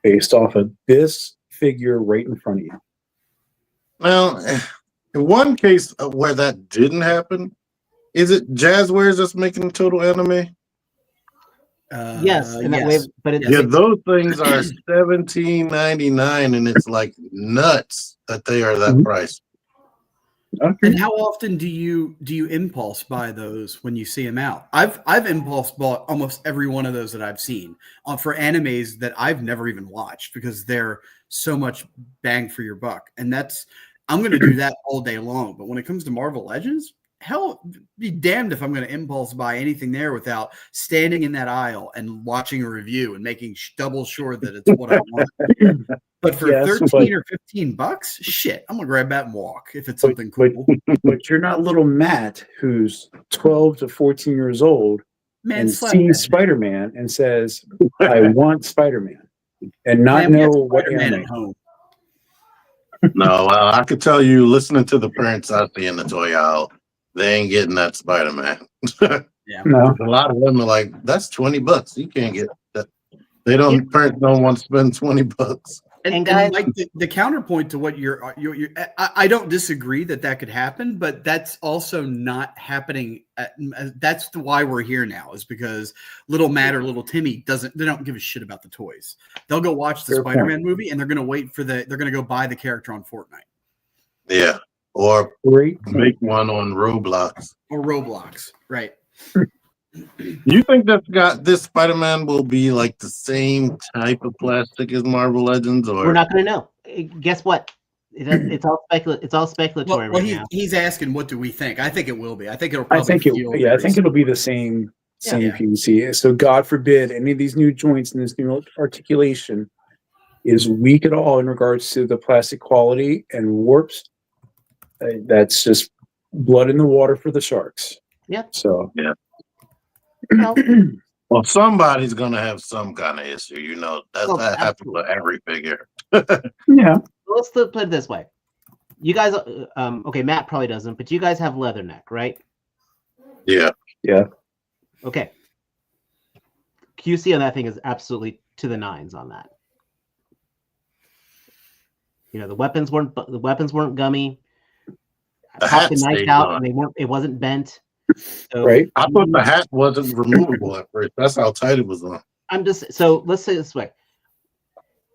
based off of this figure right in front of you. Well, in one case where that didn't happen, is it Jazzwares that's making Total Anime? Yes, in that way, but it's Yeah, those things are $17.99, and it's like nuts that they are that price. Okay. And how often do you impulse buy those when you see them out? I've impulse bought almost every one of those that I've seen for animes that I've never even watched because they're so much bang for your buck. And I'm going to do that all day long. But when it comes to Marvel Legends, hell, be damned if I'm going to impulse buy anything there without standing in that aisle and watching a review and making double sure that it's what I want. But for Yes, 13 or $15, shit, I'm gonna grab that and walk if it's something cool. But you're not little Matt, who's 12 to 14 years old, Man, and slap sees that. Spider-Man and says, "I want Spider-Man," and not Man, we know have what Spider-Man anime. at home. No, I could tell you, listening to the parents out there in the toy aisle, they ain't getting that Spider-Man. Yeah. No, A lot of them are like, that's $20. You can't get that. Parents don't want to spend $20. And guys- like the counterpoint to what I don't disagree that could happen, but that's also not happening. That's why we're here now, is because little Matt or little Timmy they don't give a shit about the toys. They'll go watch the Fair Spider-Man movie and they're going to wait they're going to go buy the character on Fortnite Yeah. Or great. make one on Roblox. or Roblox. Right. You think this Spider-Man will be like the same type of plastic as Marvel Legends, or we're not going to know. Guess what? It's all It's all speculatory Well, right now. he's asking, what do we think? I think it will be. I think it'll I probably think I think it'll be the same Yeah. PVC. So God forbid any of these new joints and this new articulation is weak at all in regards to the plastic quality and warps. That's just blood in the water for the sharks. Yeah. So Well, well, somebody's gonna have some kind of issue. That happens with every figure. yeah. let's put it this way. You guys, okay, Matt probably doesn't, but you guys have Leatherneck, right? Yeah. Okay. QC on that thing is absolutely to the nines on that. The weapons weren't gummy. The I popped hat the knife stayed out on. and it wasn't bent. So Right. I thought the hat wasn't removable at first. That's how tight it was on. so let's say it this way.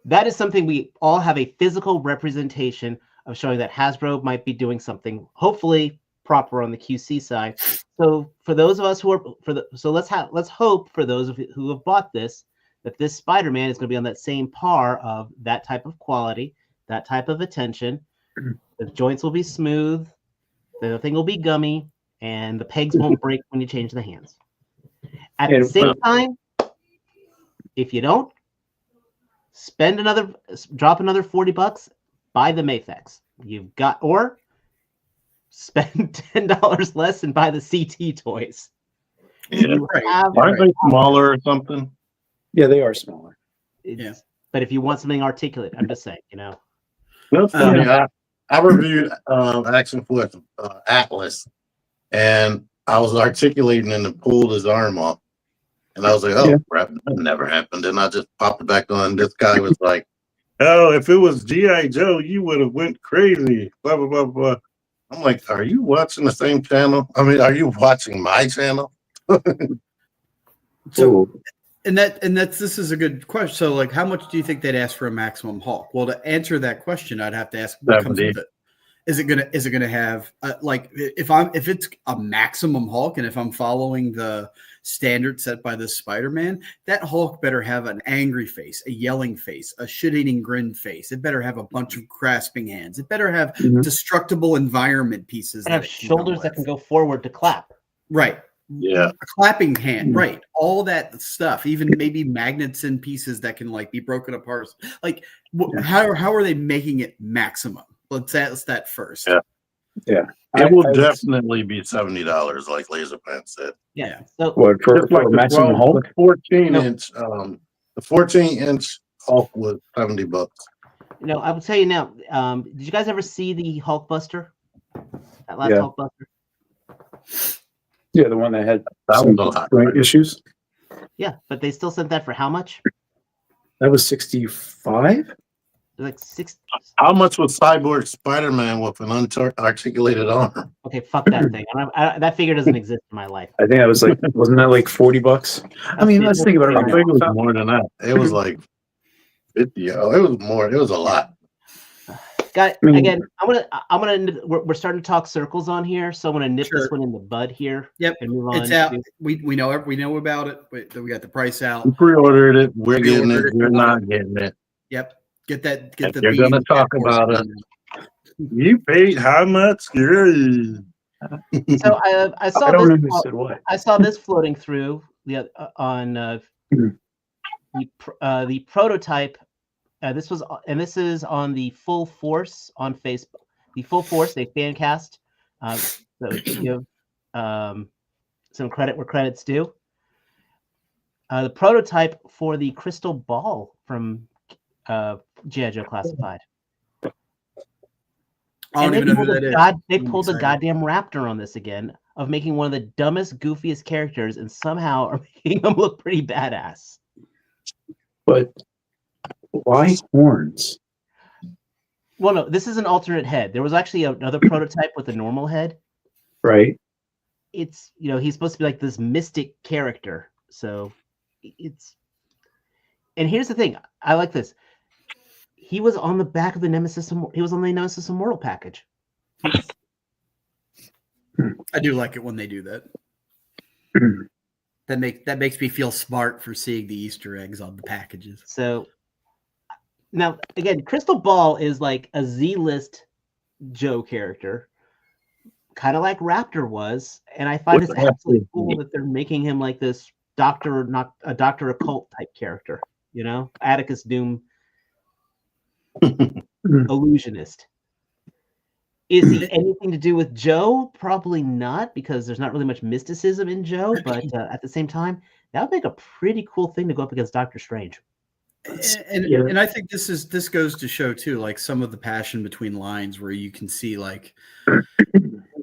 That is something we all have a physical representation of, showing that Hasbro might be doing something hopefully proper on the QC side. So for those of us who are let's hope for those of you who have bought this, that this Spider-Man is going to be on that same par of that type of quality, that type of attention. The joints will be smooth, the thing will be gummy, and the pegs won't break when you change the hands. At the same time, if you don't, drop another $40, buy the Mafex. You've got, or spend $10 less and buy the CT toys. Yeah. You have- Aren't they smaller or something? Yeah, they are smaller. it's- But if you want something articulate, I'm just saying, That's funny. I reviewed Action Force Atlas, and I was articulating and it pulled his arm off. And I was like, oh, crap, that never happened. And I just popped it back on. This guy was like, oh, if it was G.I. Joe, you would have went crazy. Blah, blah, blah, blah. I'm like, are you watching the same channel? I mean, are you watching my channel? So, this is a good question. So, like, how much do you think they'd ask for a maximum Hulk? Well, to answer that question, I'd have to ask what comes 70. with it. Is it gonna have like if it's a maximum Hulk and if I'm following the standard set by this Spider-Man, that Hulk better have an angry face, a yelling face, a shit-eating grin face. It better have a bunch of grasping hands. It better have destructible environment pieces. And have shoulders that can go forward to clap. Right. Yeah. A clapping hand, right? All that stuff, even maybe magnets and pieces that can like be broken apart. Like, how are they making it maximum? Let's ask that first. Yeah. Yeah. It will definitely be $70, like LaserPants said. Yeah. So What for Just like the maximum 12 Hulk? the 14-inch, the 14-inch Hulk was $70. I will tell you now. Did you guys ever see the Hulkbuster? That last Yeah. Hulkbuster. Yeah, the one that had That some was a lot. joint issues. Yeah, but they still sent that for how much? That was 65. Like six. How much was Cyborg Spider-Man with an unarticulated arm? Okay, fuck that thing. That figure doesn't exist in my life. I think that was like, wasn't that like $40? I mean, let's think about it I right think it was now. more than that. It was like 50. Oh, it was more. It was a lot. Guys, I mean- again, we're starting to talk circles on here, so I'm gonna nip Sure. this one in the bud here. Yep. And move on. It's out. to- We know about it. We got the price out. We pre-ordered it. We're getting it. Pre-ordered it. You're not getting it. Yep. Get the. If you're gonna bean talk Cat about Force. You paid how much? Yeah. So I saw I don't know this. who said what. I saw this floating through on the prototype. This is on the Full Force on Facebook. The Full Force, they fan cast. So give some credit where credit's due. The prototype for the crystal ball from G.I. Joe Classified. I don't even know who that is. They I'm pulled the excited. goddamn Raptor on this again, of making one of the dumbest, goofiest characters, and somehow are making them look pretty badass. But why horns? Well, no, this is an alternate head. There was actually another prototype with a normal head. Right? It's he's supposed to be like this mystic character. So it's. And here's the thing, I like this. He was on the back of the Nemesis. He was on the Nemesis Immortal package. I do like it when they do that. That makes me feel smart for seeing the Easter eggs on the packages. So now again, Crystal Ball is like a Z-list Joe character, kind of like Raptor was, and I find What it's the heck absolutely is cool he? that they're making him like this Doctor Occult type character. Atticus Doom illusionist. Is he anything to do with Joe? Probably not, because there's not really much mysticism in Joe. But at the same time, that would make a pretty cool thing to go up against Doctor Strange. And I think this goes to show too, like some of the passion between lines where you can see like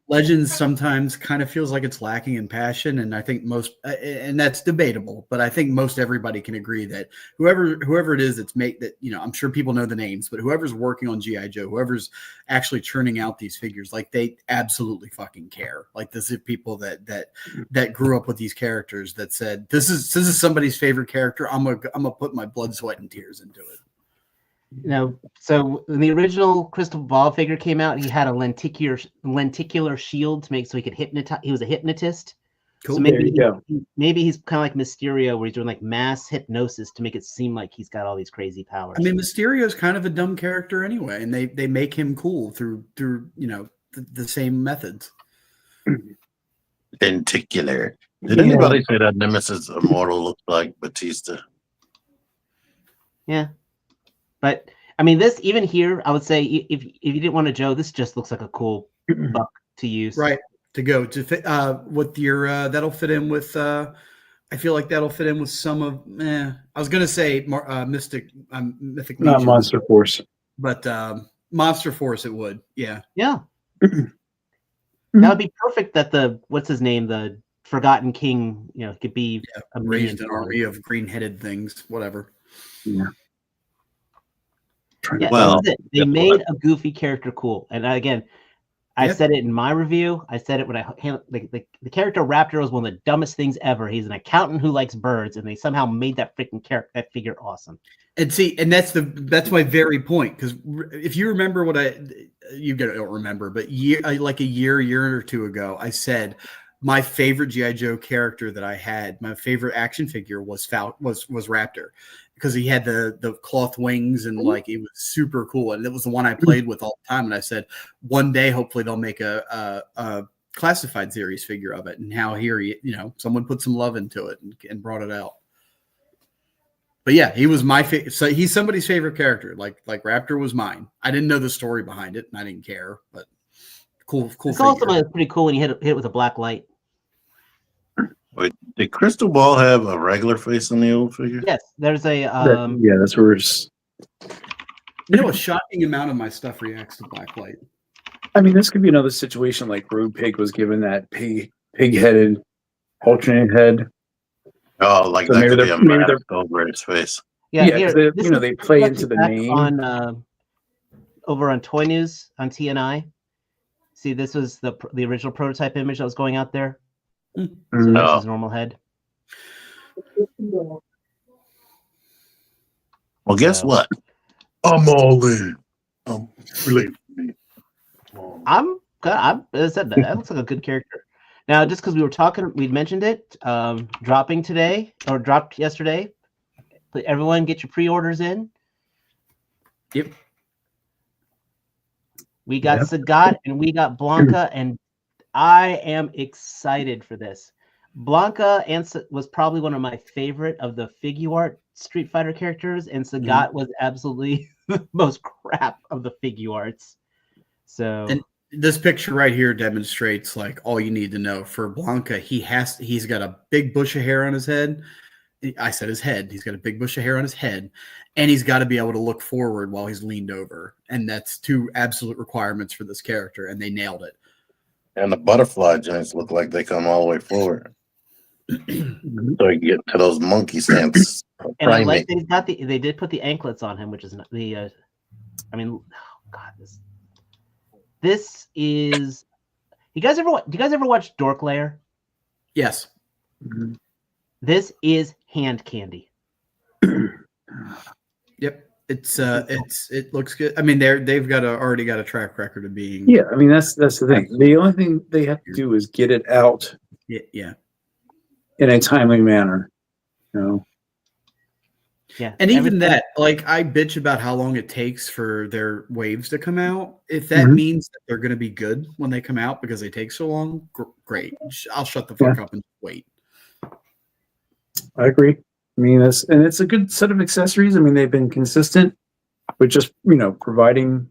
Legends sometimes kind of feels like it's lacking in passion, and I think most, and that's debatable, but I think most everybody can agree that whoever it is that's I'm sure people know the names, but whoever's working on G.I. Joe, whoever's actually churning out these figures, like they absolutely fucking care. Like this is people that grew up with these characters that said this is somebody's favorite character. I'm gonna put my blood, sweat, and tears into it. So when the original Crystal Ball figure came out, he had a lenticular shield to make so he could hypnotize. He was a hypnotist. Cool. So There you go. maybe he's kind of like Mysterio, where he's doing like mass hypnosis to make it seem like he's got all these crazy powers. I mean, Mysterio's kind of a dumb character anyway, and they make him cool through the same methods. Lenticular. Did anybody say that Nemesis Immortal looked like Batista? Yeah, but I mean, this even here, I would say if you didn't want a Joe, this just looks like a cool buck to use. Right, to go to fit with your that'll fit in with. I feel like that'll fit in with some of. I was gonna say Mythic Not Legions, Monster Force. but Monster Force it would. Yeah, Yeah, that would be perfect. That what's his name, the Forgotten King, could be a raised minion an army of green-headed things, whatever. Yeah. Yeah, Well, that was it. They made a goofy character cool, and again, I Yep. said it in my review. I said it when the character Raptor was one of the dumbest things ever. He's an accountant who likes birds, and they somehow made that freaking that figure awesome. And see, and that's my very point. Because if you remember what you don't remember, but like a year or two ago, I said my favorite GI Joe character that I had, my favorite action figure was Raptor, because he had the cloth wings and like it was super cool, and it was the one I played with all the time. And I said one day, hopefully, they'll make a classified series figure of it. And how here, someone put some love into it and brought it out. But yeah, he was my favorite. So he's somebody's favorite character. Like Raptor was mine. I didn't know the story behind it, and I didn't care. But cool. It's also pretty cool when you hit it with a black light. Wait, did Crystal Ball have a regular face in the old figure? Yes, there's a yeah, that's where it's. A shocking amount of my stuff reacts to black light. I mean, this could be another situation like Road Pig was given that pig-headed alternate head. Oh, like So that maybe could be they're- a maybe mask over his face. yeah. Yeah, Here, 'cause they- this you know, is- they play this into is the back name. on over on Toy News on TNI. See, this was the original prototype image that was going out there. So Mhm. that's Oh. his normal head. Well, guess So- what? I'm all in. Relate to me. As I said, that looks like a good character. Now, just because we mentioned it, dropping today or dropped yesterday. Everyone, get your pre-orders in. Yep. We got Yep. Sagat and we got Blanca, and I am excited for this. Blanca was probably one of my favorite of the Figuart Street Fighter characters, and Sagat was absolutely the most crap of the Figuarts. So And this picture right here demonstrates like all you need to know for Blanca. He's got a big bush of hair on his head. I said his head. He's got a big bush of hair on his head, and he's got to be able to look forward while he's leaned over. And that's two absolute requirements for this character, and they nailed it. And the butterfly joints look like they come all the way forward. Mhm. So you get to those monkey stance. and I primate. like they did put the anklets on him, which is the I mean, oh God, this is. Do you guys ever watch Dork Lair? Yes. Mhm. This is hand candy. Yep. It looks good. I mean, they've already got a track record of being. Yeah, I mean that's the thing. The only thing they have to do is get it out Yeah. in a timely manner. Yeah, And even everything- that, like I bitch about how long it takes for their waves to come out. If that Mhm. means that they're going to be good when they come out because they take so long, great. I'll shut the fuck up and wait. I agree. I mean, it's a good set of accessories. I mean, they've been consistent with just providing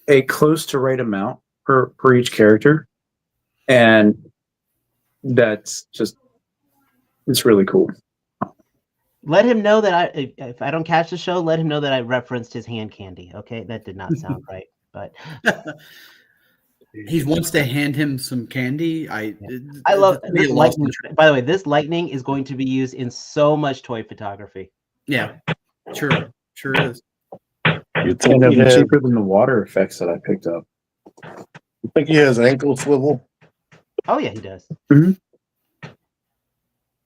a close to right amount per each character, and it's really cool. let him know that if I don't catch the show, let him know that I referenced his hand candy. Okay, that did not sound right, but He wants to hand him some candy. I love it's gonna be this a lost lightning. By the way, this lightning is going to be used in so much toy photography. Yeah, sure is. You think, And he even has, cheaper than the water effects that I picked up. you think he has ankle swivel? Oh yeah, he does.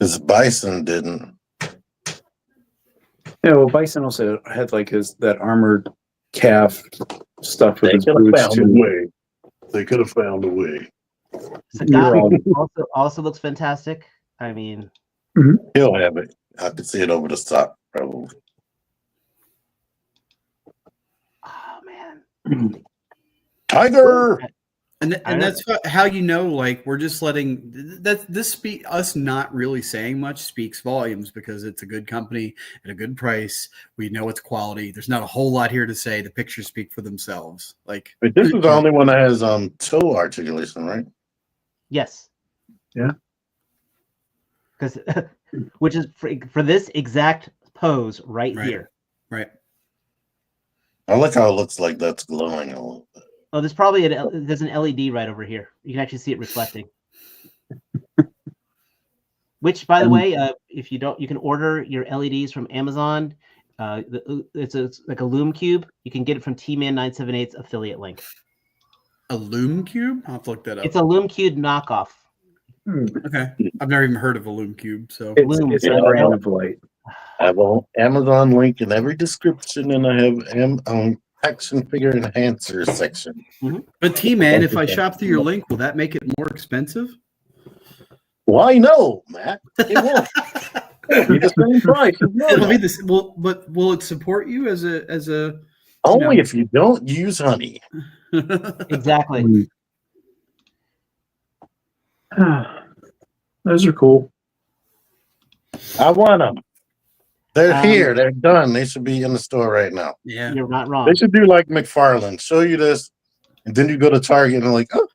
His bison didn't. Yeah, well, Bison also had like that armored calf stuff with They his could have boots found a too. way. They could have found a way. Sagat also looks fantastic. I mean, He'll have it. I could see it over the top, probably. oh man, Tiger! And that's how like we're just letting us not really saying much speaks volumes because it's a good company at a good price. We know it's quality. There's not a whole lot here to say. The pictures speak for themselves. Like But this is the only one that has toe articulation, right? yes, Yeah. because which is for this exact pose right Right. here. right. I like how it looks like that's glowing a little bit. Oh, there's an LED right over here. You can actually see it reflecting. Which, by the way, if you don't, you can order your LEDs from Amazon. It's like a Lume Cube. You can get it from T-Man 978's affiliate link. A Loom Cube? I'll have to look that up. It's a Loom Cube knockoff. Okay. I've never even heard of a Loom Cube. So It's a Yeah. brand of light. I have an Amazon link in every description, and I have action figure enhancer section. but T Man, if I shop through your link, will that make it more expensive? Why no, Matt? It won't. It'll be the same price. as It'll normal. be this but will it support you as a Only No. if you don't use honey. Exactly. Those are cool. I want them. They're Um, here. They're done. They should be in the store right now. Yeah. You're not wrong. They should do like McFarlane. Show you this, and then you go to Target and they're like, oh,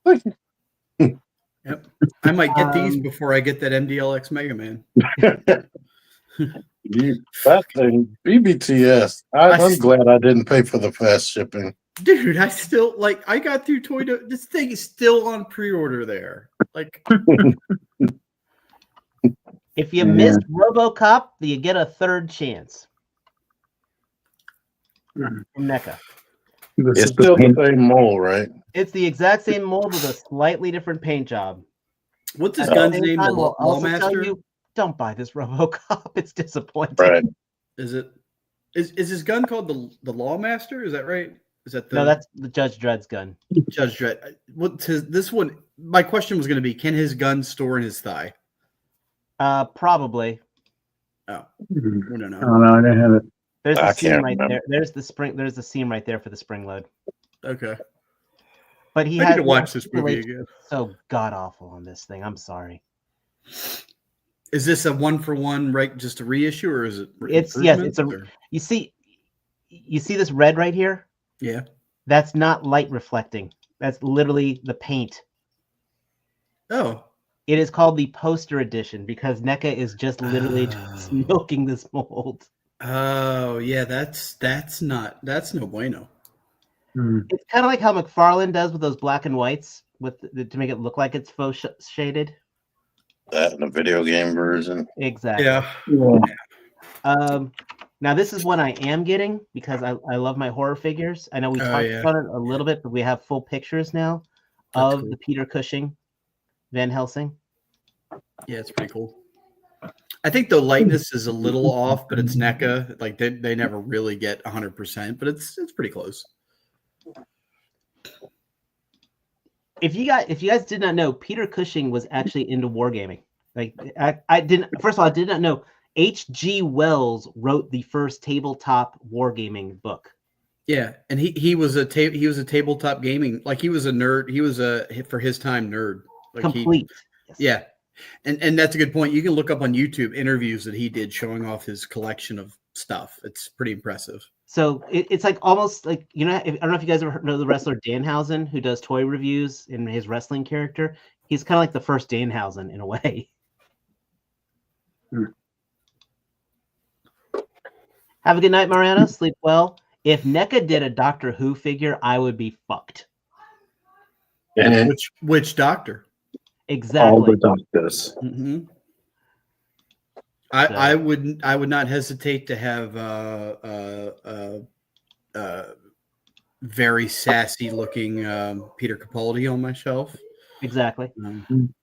thank you. Yep. I might get these Um, before I get that MDLX Mega Man. That thing, BBTS. I'm I- glad I didn't pay for the fast shipping. Dude, I still I got through this thing is still on pre-order there. Like If you Yeah. missed RoboCop, you get a third chance. Mhm. From NECA. This It's is the still the paint- same mold, right? It's the exact same mold with a slightly different paint job. what's his At the gun's same name? The time, we'll also tell Lawmaster? you, don't buy this RoboCop. It's disappointing. Right. Is it is his gun called the Lawmaster? Is that right? Is that the No, that's the Judge Dredd's gun. Judge Dredd? This one? My question was going to be: can his gun store in his thigh? Probably. Oh, Mhm. we don't Oh know. no, I didn't have it. There's I the seam can't right remember. there. There's the spring. There's the seam right there for the spring load. Okay, But he I had need to watch this movie articulation again. so god awful on this thing. I'm sorry. Is this a 1-for-1, right? Just a reissue, or is it? It's- yes, it's a- improvements, or- You see this red right here? Yeah. That's not light reflecting. That's literally the paint. Oh, It is called the poster edition because NECA is just literally just Oh. milking this mold. oh, yeah. That's no bueno. Mhm. It's kind of like how McFarlane does with those black and whites to make it look like it's faux shaded. That in the video game version. Exactly. Yeah. Yeah. Now this is one I am getting because I love my horror figures. I know we Oh, talked yeah. about it a little bit, but we have full pictures now That's of cool. the Peter Cushing Van Helsing. Yeah, it's pretty cool. I think the lightness is a little off, but it's NECA. Like they never really get 100%, but it's pretty close. If you guys did not know, Peter Cushing was actually into wargaming. Like I didn't. First of all, I did not know H.G. Wells wrote the first tabletop wargaming book. Yeah, and he was a tabletop gaming, like he was a nerd. He was a for his time nerd. Like Complete. Yes. Yeah, and that's a good point. You can look up on YouTube interviews that he did showing off his collection of stuff. It's pretty impressive. So it's like almost like I don't know if you guys ever know the wrestler Danhausen who does toy reviews in his wrestling character. He's kind of like the first Danhausen in a way. Hmm. Have a good night, Mariano. Sleep well. If NECA did a Doctor Who figure, I would be fucked. And Which doctor? All Exactly. the doctors. Mm-hmm. So- I would not hesitate to have very sassy looking Peter Capaldi on my shelf. Exactly. Um,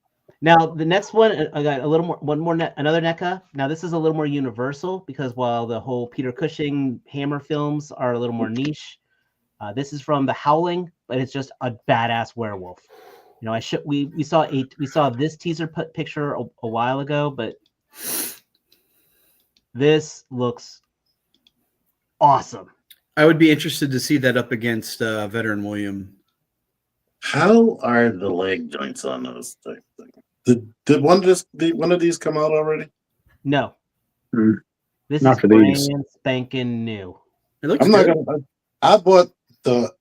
Now the next one, I got a little more, another NECA. Now this is a little more universal because while the whole Peter Cushing Hammer films are a little more niche, this is from The Howling, but it's just a badass werewolf. We saw this teaser picture a while ago, but this looks awesome. I would be interested to see that up against Veteran William. how are the leg joints on those things? Did one of these come out already? No, Hmm. this Not is for these. brand spanking new. It looks I'm not good. gonna. I bought the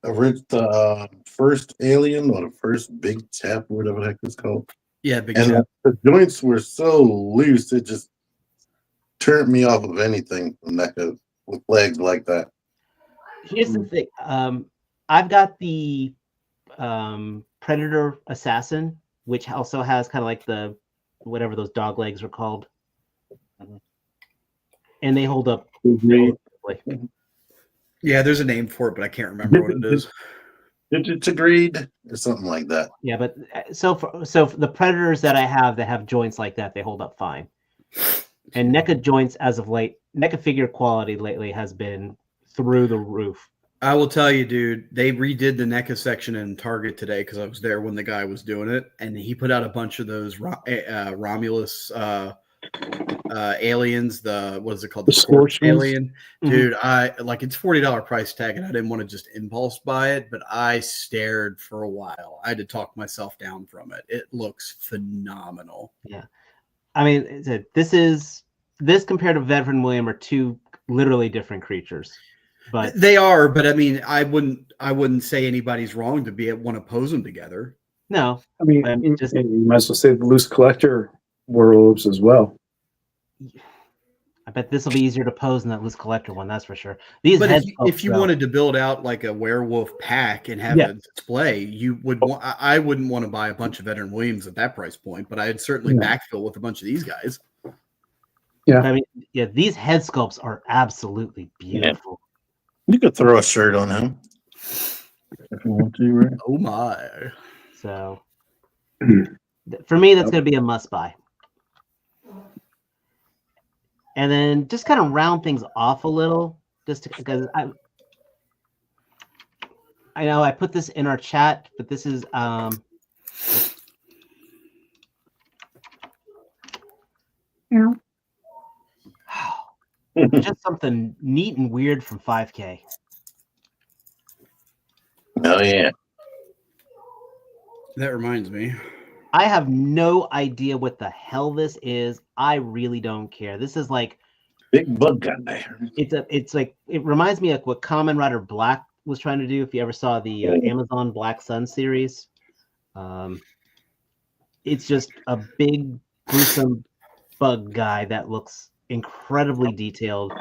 first Alien or the first Big Tap, whatever the heck it's called, Yeah, big and chap. the joints were so loose it just turned me off of anything with legs like that. Here's the thing. I've got the Predator Assassin, which also has kind of like the whatever those dog legs are called, and they hold up. Great. Yeah, there's a name for it, but I can't remember what it is. Digits agreed or something like that. Yeah, but so for the Predators that I have that have joints like that, they hold up fine. And NECA joints as of late, NECA figure quality lately has been through the roof. I will tell you, dude, they redid the NECA section in Target today because I was there when the guy was doing it, and he put out a bunch of those Romulus aliens. What is it called? The Scorch Scorchers? alien, dude. I like it's $40 price tag, and I didn't want to just impulse buy it, but I stared for a while. I had to talk myself down from it. It looks phenomenal. Yeah, I mean, this compared to Veteran William are two literally different creatures. But They are, but I mean, I wouldn't say anybody's wrong to want to pose them together. no, I mean, just you might as well say the loose collector werewolves as well. I bet this will be easier to pose than that loose collector one. That's for sure. These But heads if you though, wanted to build out like a werewolf pack and have Yeah. a display, you would. I wouldn't want to buy a bunch of Veteran Williams at that price point, but I'd certainly Yeah. backfill with a bunch of these guys. I mean, yeah, these head sculpts are absolutely beautiful. You could throw a shirt on him if you want to, right? Oh my! So for me, that's going to be a must buy. And then just kind of round things off a little, because I know I put this in our chat, but this is just something neat and weird from 5K. Oh yeah. That reminds me. I have no idea what the hell this is. I really don't care. This is like Big bug guy. it's like it reminds me of what Kamen Rider Black was trying to do. If you ever saw the Amazon Black Sun series, it's just a big gruesome bug guy that looks incredibly detailed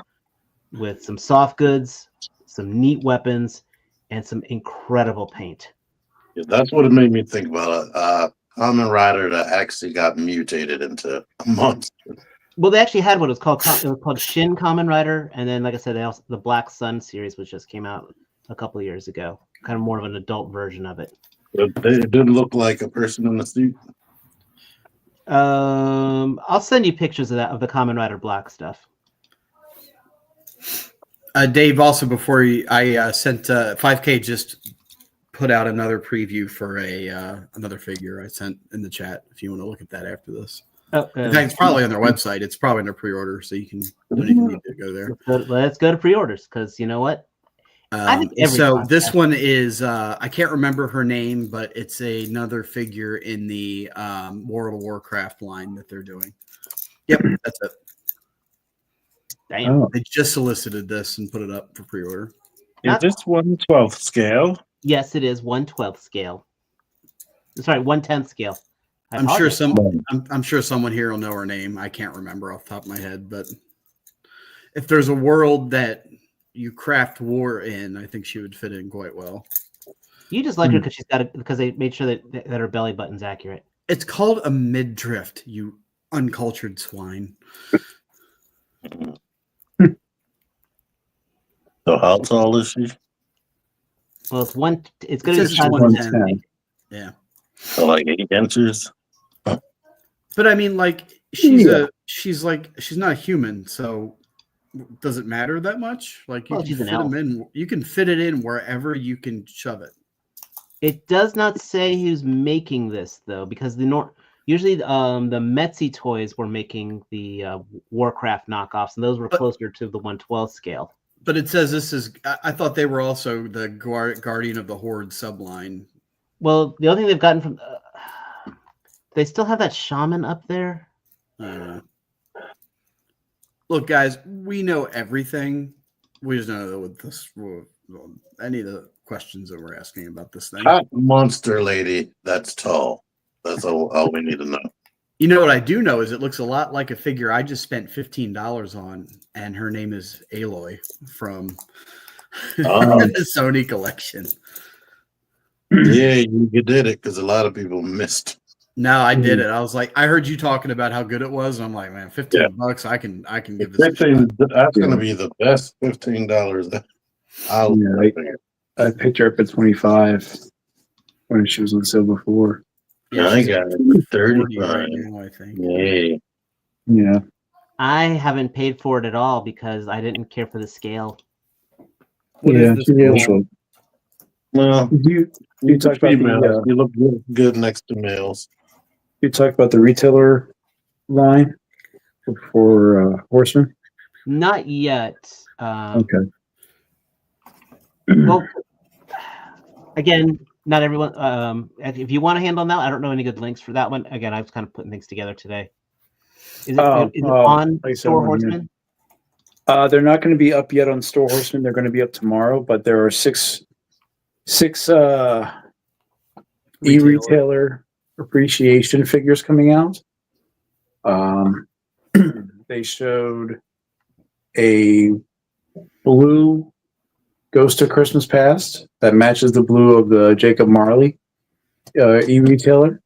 with some soft goods, some neat weapons, and some incredible paint. Yeah, that's what it made me think about. Kamen Rider that actually got mutated into a monster. Well, they actually had what it was called. It was called Shin Kamen Rider, and then, like I said, the Black Sun series, which just came out a couple of years ago, kind of more of an adult version of it. It didn't look like a person in the suit. I'll send you pictures of the Kamen Rider Black stuff. Dave, also before I sent 5K just put out another preview for another figure I sent in the chat. If you want to look at that after this. Oh, In fact, it's probably on their website. It's probably in their pre-order, so you don't even need to go there. let's go to pre-orders, because you know what? I think every So podcast- this one is I can't remember her name, but it's another figure in the World of Warcraft line that they're doing. Yep, that's it. Damn. Oh, They just solicited this and put it up for pre-order. Not- Is this 1/12 scale? Yes, it is 1/12 scale. Sorry, 1/10 scale. I I'm sure apologize. I'm sure someone here will know her name. I can't remember off the top of my head, but if there's a world that you craft war in, I think she would fit in quite well. You just like her because they made sure that her belly button's accurate. It's called a midriff, you uncultured swine. So how tall is she? Well, it's going to It be says the size of 110. 110. Yeah. So like 8 inches? But I mean, like she's not a human, so does it matter that much? Like you Well, can she's an fit elf. them in. You can fit it in wherever you can shove it. It does not say who's making this though, because usually the Metzi toys were making the Warcraft knockoffs, and those were closer to the 1/12 scale. But it says this is. I thought they were also the Guardian of the Horde subline. Well, the other thing they've gotten from they still have that shaman up there. Look, guys, we know everything. We just don't know what this. Any of the questions that we're asking about this thing. Hot monster lady that's tall. That's all we need to know. You know what I do know is it looks a lot like a figure I just spent $15 on, and her name is Aloy from the Sony collection. Yeah, you did it because a lot of people missed. No, I did it. I was like, I heard you talking about how good it was. I'm like, man, $15. I can give this a shot. That's going to be the best $15 that I'll Yeah, figure. I picked her up at 25 when she was on sale before. Yeah, I she's got it for 40 right 35. now, I think. Yay. Yeah. I haven't paid for it at all because I didn't care for the scale. What Yeah, is this she called? is short. Well, You talked about the you look good next to males. you talked about the retailer line for Horseman. Not yet. Okay. Well, again, not everyone. If you want a hand on that, I don't know any good links for that one. Again, I was kind of putting things together today. Is it on like I said, Store on here. Horseman? They're not going to be up yet on Store Horseman. They're going to be up tomorrow, but there are six e-retailer appreciation figures coming out. They showed a blue Ghost of Christmas Past that matches the blue of the Jacob Marley e-retailer.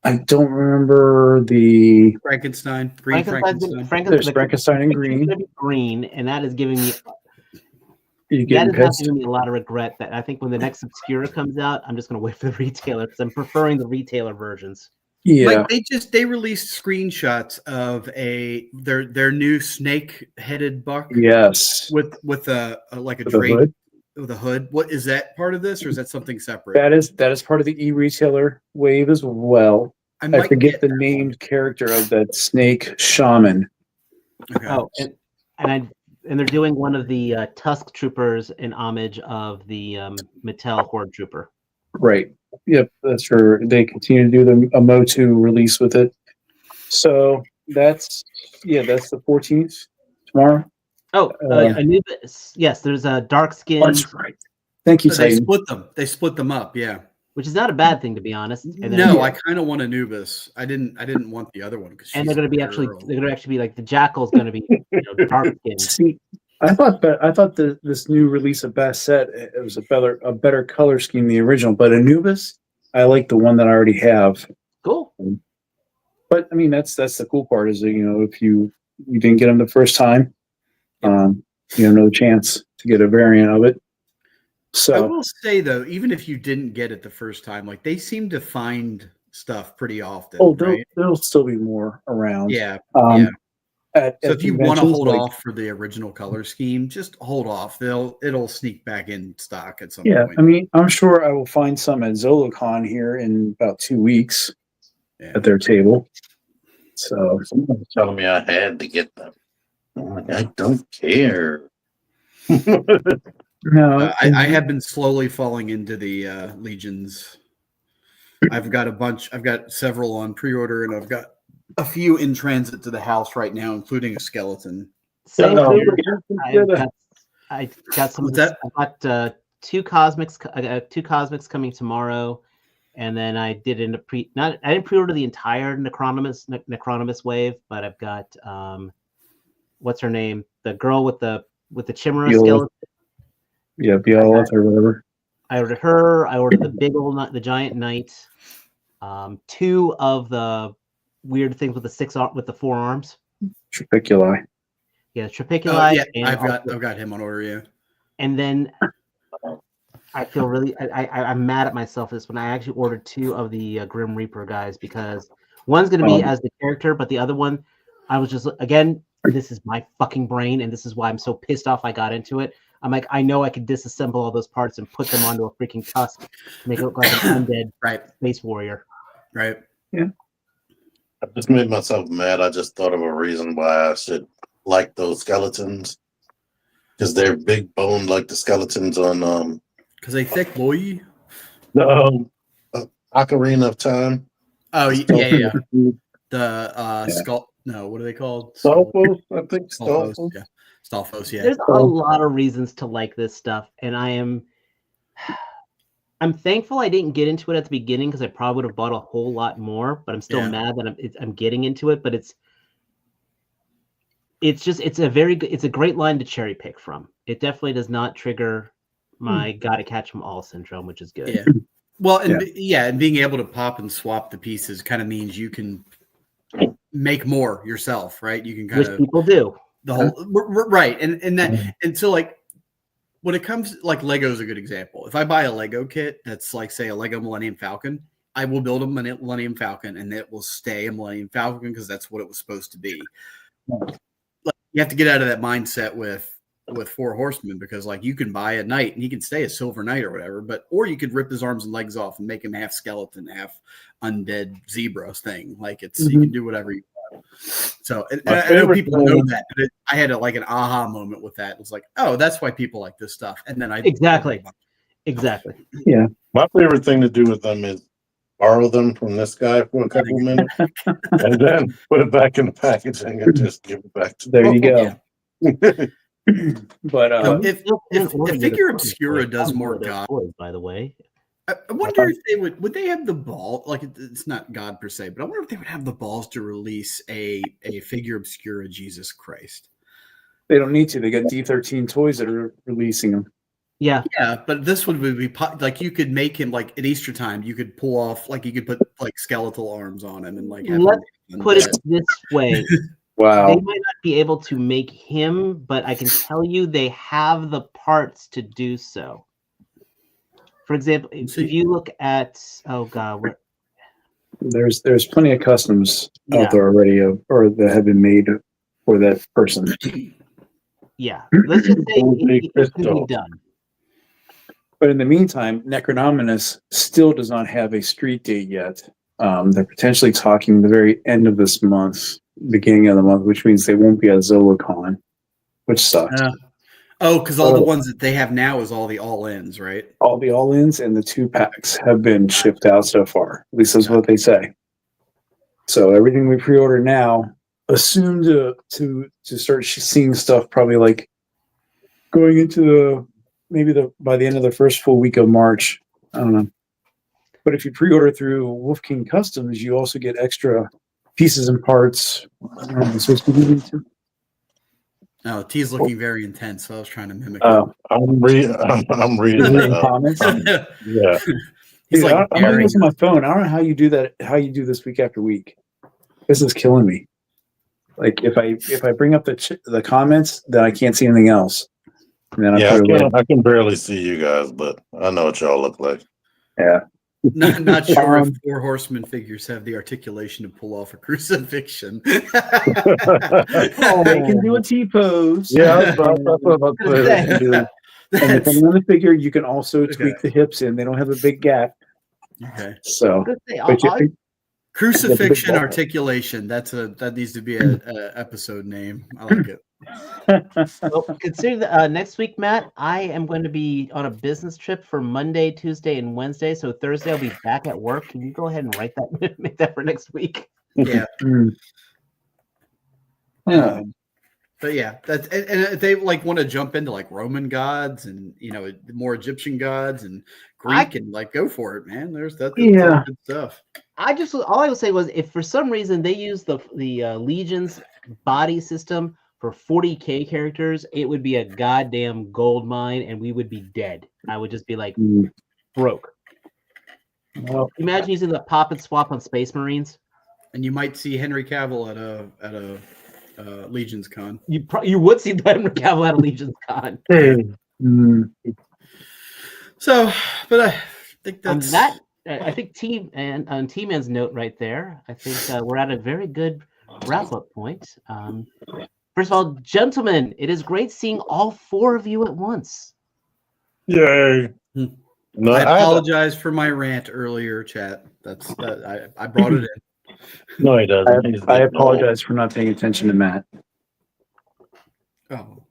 I don't remember the. Frankenstein, green Frankenstein. There's Frankenstein in green. Green, and that is giving me You that getting is not pissed? giving me a lot of regret. That I think when the next Obscura comes out, I'm just going to wait for the retailer because I'm preferring the retailer versions. Yeah. Like they released screenshots of their new snake-headed buck. Yes. With a like a With a drape hood? with a hood. What is that part of this, or is that something separate? That is part of the e-retailer wave as well. I might forget get the that named character of that snake shaman. one. Okay. Oh, and they're doing one of the Tusk Troopers in homage of the Mattel Horde Trooper. Right. Yep, that's for they continue to do a Motu release with it. So that's the 14th tomorrow. Oh, Anubis. Yes, there's a dark skin, That's right. Thank you, So they Titan. split them. They split them up. Yeah. which is not a bad thing to be honest. And then, No, I kind of want Anubis. I didn't want the other one because and they're going to be actually be like the Jackal's going to be dark skin. See, I thought this new release of Basset it was a better color scheme than the original, but Anubis, I like the one that I already have. Cool. But I mean, that's the cool part is that, if you didn't get them the first time, you have no chance to get a variant of it. I So will say though, even if you didn't get it the first time, like they seem to find stuff pretty often. Right? there'll still be more around. Yeah. Yeah. So if you want to hold like, off for the original color scheme, just hold off. It'll sneak back in stock at some Yeah, point. I mean, I'm sure I will find some at ZoloCon here in about 2 weeks at their table. So Someone was telling me I had to get them. I'm like, I don't care. no, I have been slowly falling into the Legions. I've got a bunch. I've got several on pre-order, and I've got a few in transit to the house right now, including a skeleton. Same Oh, thing. I got some. What's that? I got two cosmics. I got two cosmics coming tomorrow, and then I did I didn't pre-order the entire Necronomus wave, but I've got what's her name? The girl with the Chimera Viola. skeleton. Yeah, Beowulf or whatever. I ordered her. I ordered the giant knight. Two of the weird things with the 4 arms. Trapiculi. Yeah, Trapiculi. Yeah, and I've got him on order. Yeah. And then I feel really I'm mad at myself this when I actually ordered 2 of the Grim Reaper guys because one's going to be as the character, but the other one I was just again this is my fucking brain and this is why I'm so pissed off I got into it. I'm like I know I could disassemble all those parts and put them onto a freaking tusk, make it look like an undead space warrior. Right. Yeah. I just made myself mad. I just thought of a reason why I should like those skeletons. Because they're big boned like the skeletons on Because they thick boy. the Ocarina of Time. Oh yeah. The skull. No, what are they called? Stalfos, I think. Stalfos. Stalfos. Yeah. Stalfos. Yeah. There's a lot of reasons to like this stuff, and I'm thankful I didn't get into it at the beginning because I probably would have bought a whole lot more. But I'm still mad that I'm getting into it. But it's a great line to cherry pick from. It definitely does not trigger my gotta catch them all syndrome, which is good. Yeah. Well, and being able to pop and swap the pieces kind of means you can make more yourself, right? You can kind Which of people do. the whole right, and that and so like when it comes like Lego's a good example. If I buy a Lego kit that's like say a Lego Millennium Falcon, I will build a Millennium Falcon and it will stay a Millennium Falcon because that's what it was supposed to be. Like, you have to get out of that mindset with Four Horsemen because like you can buy a knight and he can stay a Silver Knight or whatever, or you could rip his arms and legs off and make him half skeleton, half undead zebra thing. Like you can do whatever you want. So and I know people know that. But I had like an aha moment with that. It was like, oh, that's why people like this stuff. And then Exactly. Yeah. My favorite thing to do with them is borrow them from this guy for a couple minutes and then put it back in the packaging and just give it back to There you go. Yeah. But If Figure Obscura does more God, by the way, I wonder if they would they have the ball, like it's not God per se, but I wonder if they would have the balls to release a Figure Obscura Jesus Christ. they don't need to. They got D13 toys that are releasing them. yeah, Yeah, but this would be like you could make him like at Easter time. You could pull off like you could put like skeletal arms on him and like have Let's him put it undead. this way. Wow. They might not be able to make him, but I can tell you they have the parts to do so. For example, if you look at what There's plenty of customs Yeah. out there already, or that have been made for that person. yeah, let's just say it can be done. But in the meantime, Necronominus still does not have a street date yet. They're potentially talking the very end of this month, beginning of the month, which means they won't be at ZoloCon, which sucks. Oh, because all the ones that they have now is all the all-ins, right? All the all-ins and the 2-packs have been shipped out so far. At least that's what they say. So everything we pre-order now, assume to start seeing stuff probably like going into by the end of the first full week of March. I don't know. But if you pre-order through Wolf King Customs, you also get extra pieces and parts. I don't know, so it's beginning to- Oh, T's looking very intense, so I was trying to mimic. Oh, I'm reading it up. comments. it. Yeah. He's Dude, like, I'm doing this on my phone. I don't know how you do that. How you do this week after week? This is killing me. Like if I bring up the comments, then I can't see anything else. And then Yeah, put it away. I can barely see you guys, but I know what y'all look like. Yeah. not sure if Um, Four Horsemen figures have the articulation to pull off a crucifixion. They can do a T pose. Yeah, that's what I was about to say. They can do- And That's- depending on the figure, you can also tweak Okay. the hips in. They don't have a big gap. okay. So, Good thing. but you, Crucifixion ball. articulation. That needs to be a episode name. I like it. Well, consider that next week, Matt, I am going to be on a business trip for Monday, Tuesday, and Wednesday. So Thursday I'll be back at work. Can you go ahead and write that, make that for next week? Yeah. yeah. But yeah, that's and if they like want to jump into like Roman gods and more Egyptian gods and Greek and like go for it, man. That's all Yeah. good stuff. All I would say was if for some reason they use the Legion's body system for 40K characters, it would be a goddamn gold mine and we would be dead. I would just be like broke. Well, Imagine using the pop and swap on Space Marines. And you might see Henry Cavill at a Legion's Con. You would see Henry Cavill at a Legion's Con. So, but I think On that's that, I think on T-Man's note right there, I think we're at a very good wrap-up point. First of all, gentlemen, it is great seeing all four of you at once. Yay. No, I I apologize for my rant earlier, chat. I brought it in. No, he doesn't. He's I getting apologize for not paying attention to Matt. Oh,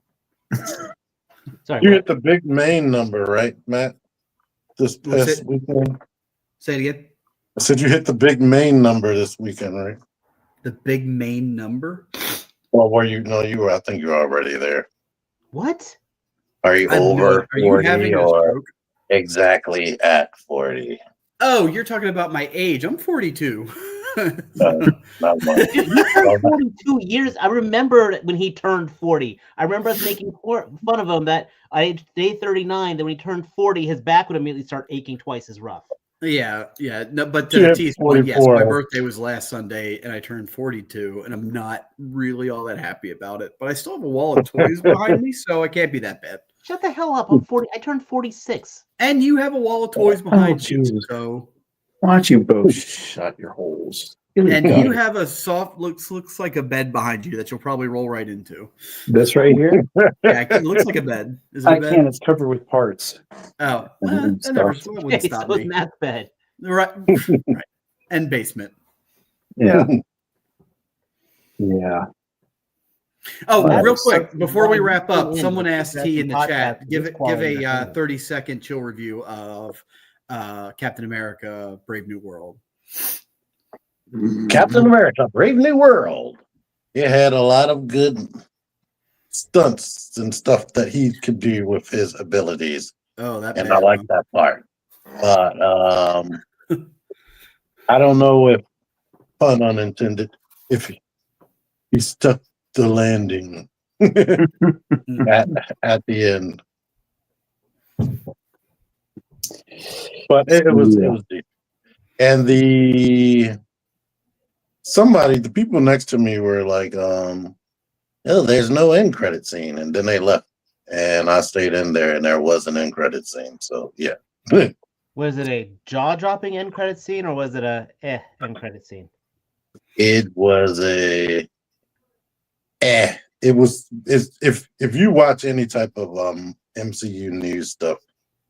Sorry. old. You hit the big main number, right, Matt? This What's past it? weekend. say it again. I said you hit the big main number this weekend, right? The big main number. Well, were you? No, you were. I think you're already there. What? Are you I have no- over are you 40 having a or stroke? exactly at 40? Oh, you're talking about my age. I'm 42. Not much. Dude, he turned 42 years. I remember when he turned 40. I remember us making fun of him that at day 39, that when he turned 40, his back would immediately start aching twice as rough. Yeah. No, but Yeah, T's point, yes, my 44. birthday was last Sunday and I turned 42, and I'm not really all that happy about it. But I still have a wall of toys behind me, so I can't be that bad. Shut the hell up! I'm 40. I turned 46. And you have a wall of toys behind you. Jesus. So, Why don't you both shut your holes? and you have a soft looks like a bed behind you that you'll probably roll right into. This right here? Yeah, it looks like a bed. Is it I a bed? can't. It's covered with parts. Oh, And that never stuff. that Hey, wouldn't stop so is me. Matt's bed. Right. Right. And basement. Yeah. Yeah. Oh, That real is quick, so- before we wrap Why up, you someone in asked the T in the podcast chat, with give this a quality entertainment? 30-second chill review of Captain America: Brave New World. Captain America, Brave New World. He had a lot of good stunts and stuff that he could do with his abilities, Oh, that and bad I like one. that part. But I don't know if, pun unintended, if he stuck the landing at the end. But it was deep. And the people next to me were like, oh, there's no end credit scene, and then they left, and I stayed in there, and there was an end credit scene. So yeah, Was it a jaw-dropping end credit scene or was it a end credit scene? it was a if you watch any type of MCU news stuff,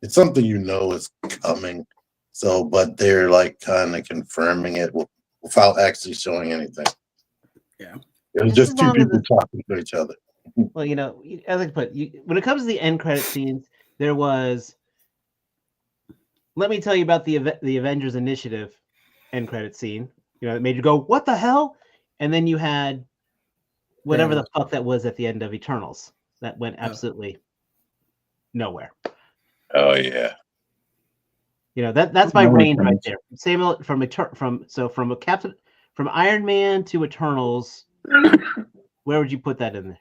it's something you know is coming. So, but they're like kind of confirming it without actually showing anything. Yeah. It was Just just as two long as people talking to each other. Well, as I put, when it comes to the end credit scenes, there was. Let me tell you about the Avengers Initiative end credit scene. It made you go, "What the hell?" And then you had whatever the fuck that was at the end of Eternals that went absolutely nowhere. Oh yeah. That's my range right there. Same from Iron Man to Eternals. Where would you put that in there?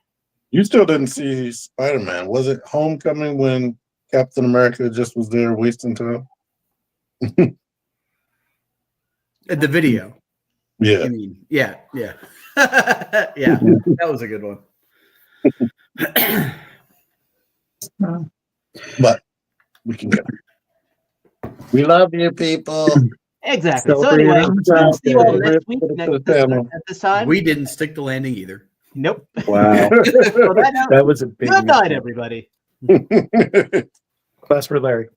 You still didn't see Spider-Man. Was it Homecoming when Captain America just was there wasting time? The video. Yeah. I mean, yeah. Yeah, that was a good one. But we can go. We love you, people. Exactly. So Celebrate anyway, it. see you all next week Put it to the at panel. this time. We didn't stick the landing either. Nope. Wow. So that That was a big good night, mistake. everybody. Class for Larry.